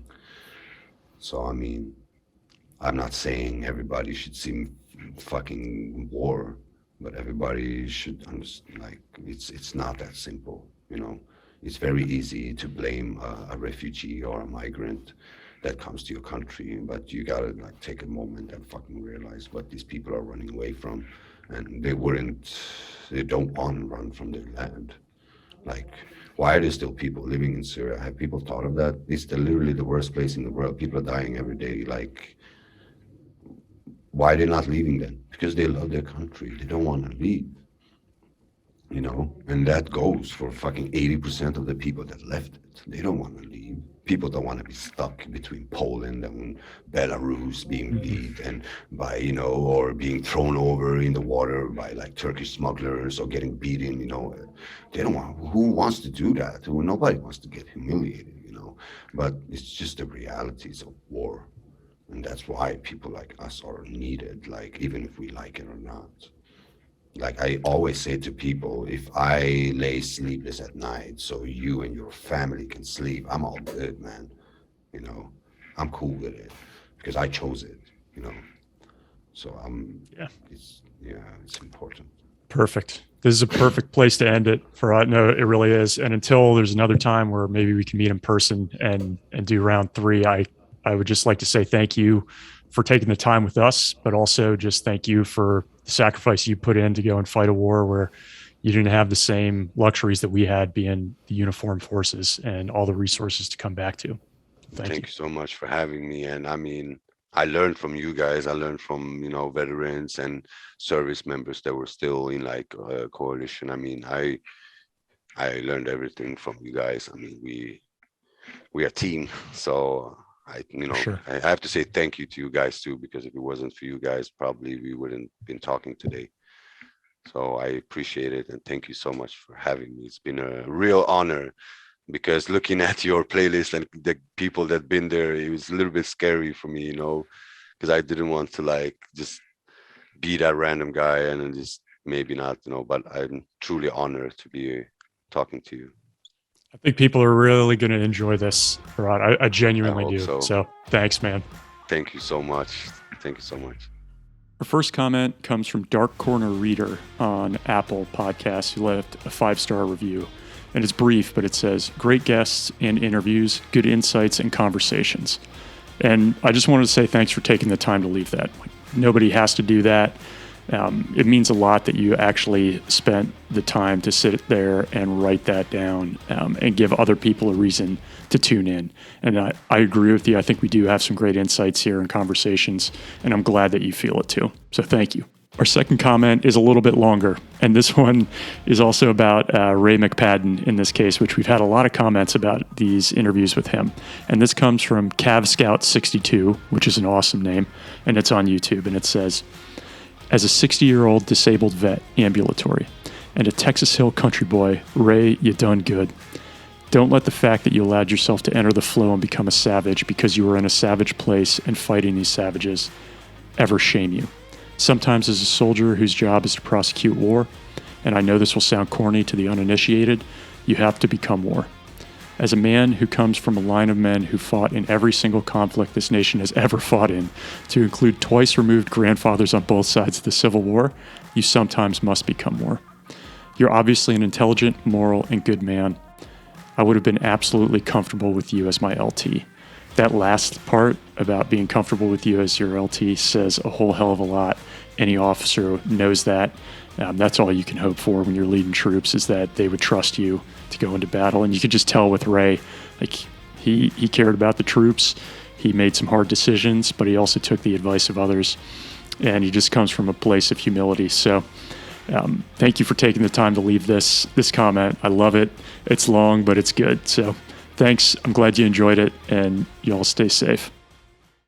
So I mean, I'm not saying everybody should see fucking war, but everybody should understand, like, it's not that simple, you know. It's very easy to blame a refugee or a migrant that comes to your country, but you gotta like take a moment and fucking realize what these people are running away from, and they don't want to run from their land. Like, why are there still people living in Syria? Have people thought of that? It's literally the worst place in the world. People are dying every day. Like, why are they not leaving then? Because they love their country. They don't want to leave, you know? And that goes for fucking 80% of the people that left it. They don't want to leave. People don't want to be stuck between Poland and Belarus, being beat and by, you know, or being thrown over in the water by like Turkish smugglers or getting beaten, you know. They don't want, who wants to do that? Nobody wants to get humiliated, you know. But it's just the realities of war. And that's why people like us are needed, like, even if we like it or not. Like I always say to people, if I lay sleepless at night so you and your family can sleep, I'm all good, man. You know, I'm cool with it because I chose it, you know. So it's important. Perfect. This is a perfect place to end it for us. No, it really is. And until there's another time where maybe we can meet in person and do round 3, I would just like to say thank you for taking the time with us, but also just thank you for the sacrifice you put in to go and fight a war where you didn't have the same luxuries that we had being the uniformed forces and all the resources to come back to. Thank you so much for having me. And I mean, I learned from you guys. I learned from, you know, veterans and service members that were still in like coalition. I mean, I learned everything from you guys. I mean, we are a team. So I have to say thank you to you guys too, because if it wasn't for you guys, probably we wouldn't been talking today. So I appreciate it. And thank you so much for having me. It's been a real honor, because looking at your playlist and the people that been there, it was a little bit scary for me, you know, because I didn't want to like just be that random guy and then just maybe not, you know, but I'm truly honored to be talking to you. I think people are really going to enjoy this, Firat. I genuinely do. So thanks, man. Thank you so much. Thank you so much. Our first comment comes from Dark Corner Reader on Apple Podcasts, who left a 5-star review. And it's brief, but it says, great guests and interviews, good insights and conversations. And I just wanted to say thanks for taking the time to leave that. Like, nobody has to do that. It means a lot that you actually spent the time to sit there and write that down and give other people a reason to tune in. And I agree with you. I think we do have some great insights here and conversations, and I'm glad that you feel it too. So thank you. Our second comment is a little bit longer, and this one is also about Ray McPadden in this case, which we've had a lot of comments about these interviews with him. And this comes from Cav Scout 62, which is an awesome name, and it's on YouTube, and it says, as a 60-year-old disabled vet, ambulatory, and a Texas Hill country boy, Ray, you done good. Don't let the fact that you allowed yourself to enter the flow and become a savage because you were in a savage place and fighting these savages ever shame you. Sometimes as a soldier whose job is to prosecute war, and I know this will sound corny to the uninitiated, you have to become war. As a man who comes from a line of men who fought in every single conflict this nation has ever fought in, to include twice removed grandfathers on both sides of the Civil War, you sometimes must become war. You're obviously an intelligent, moral, and good man. I would have been absolutely comfortable with you as my LT. That last part about being comfortable with you as your LT says a whole hell of a lot. Any officer knows that. That's all you can hope for when you're leading troops, is that they would trust you to go into battle. And you could just tell with Ray, like he cared about the troops. He made some hard decisions, but he also took the advice of others. And he just comes from a place of humility. So thank you for taking the time to leave this comment. I love it. It's long, but it's good. So thanks. I'm glad you enjoyed it, and you all stay safe.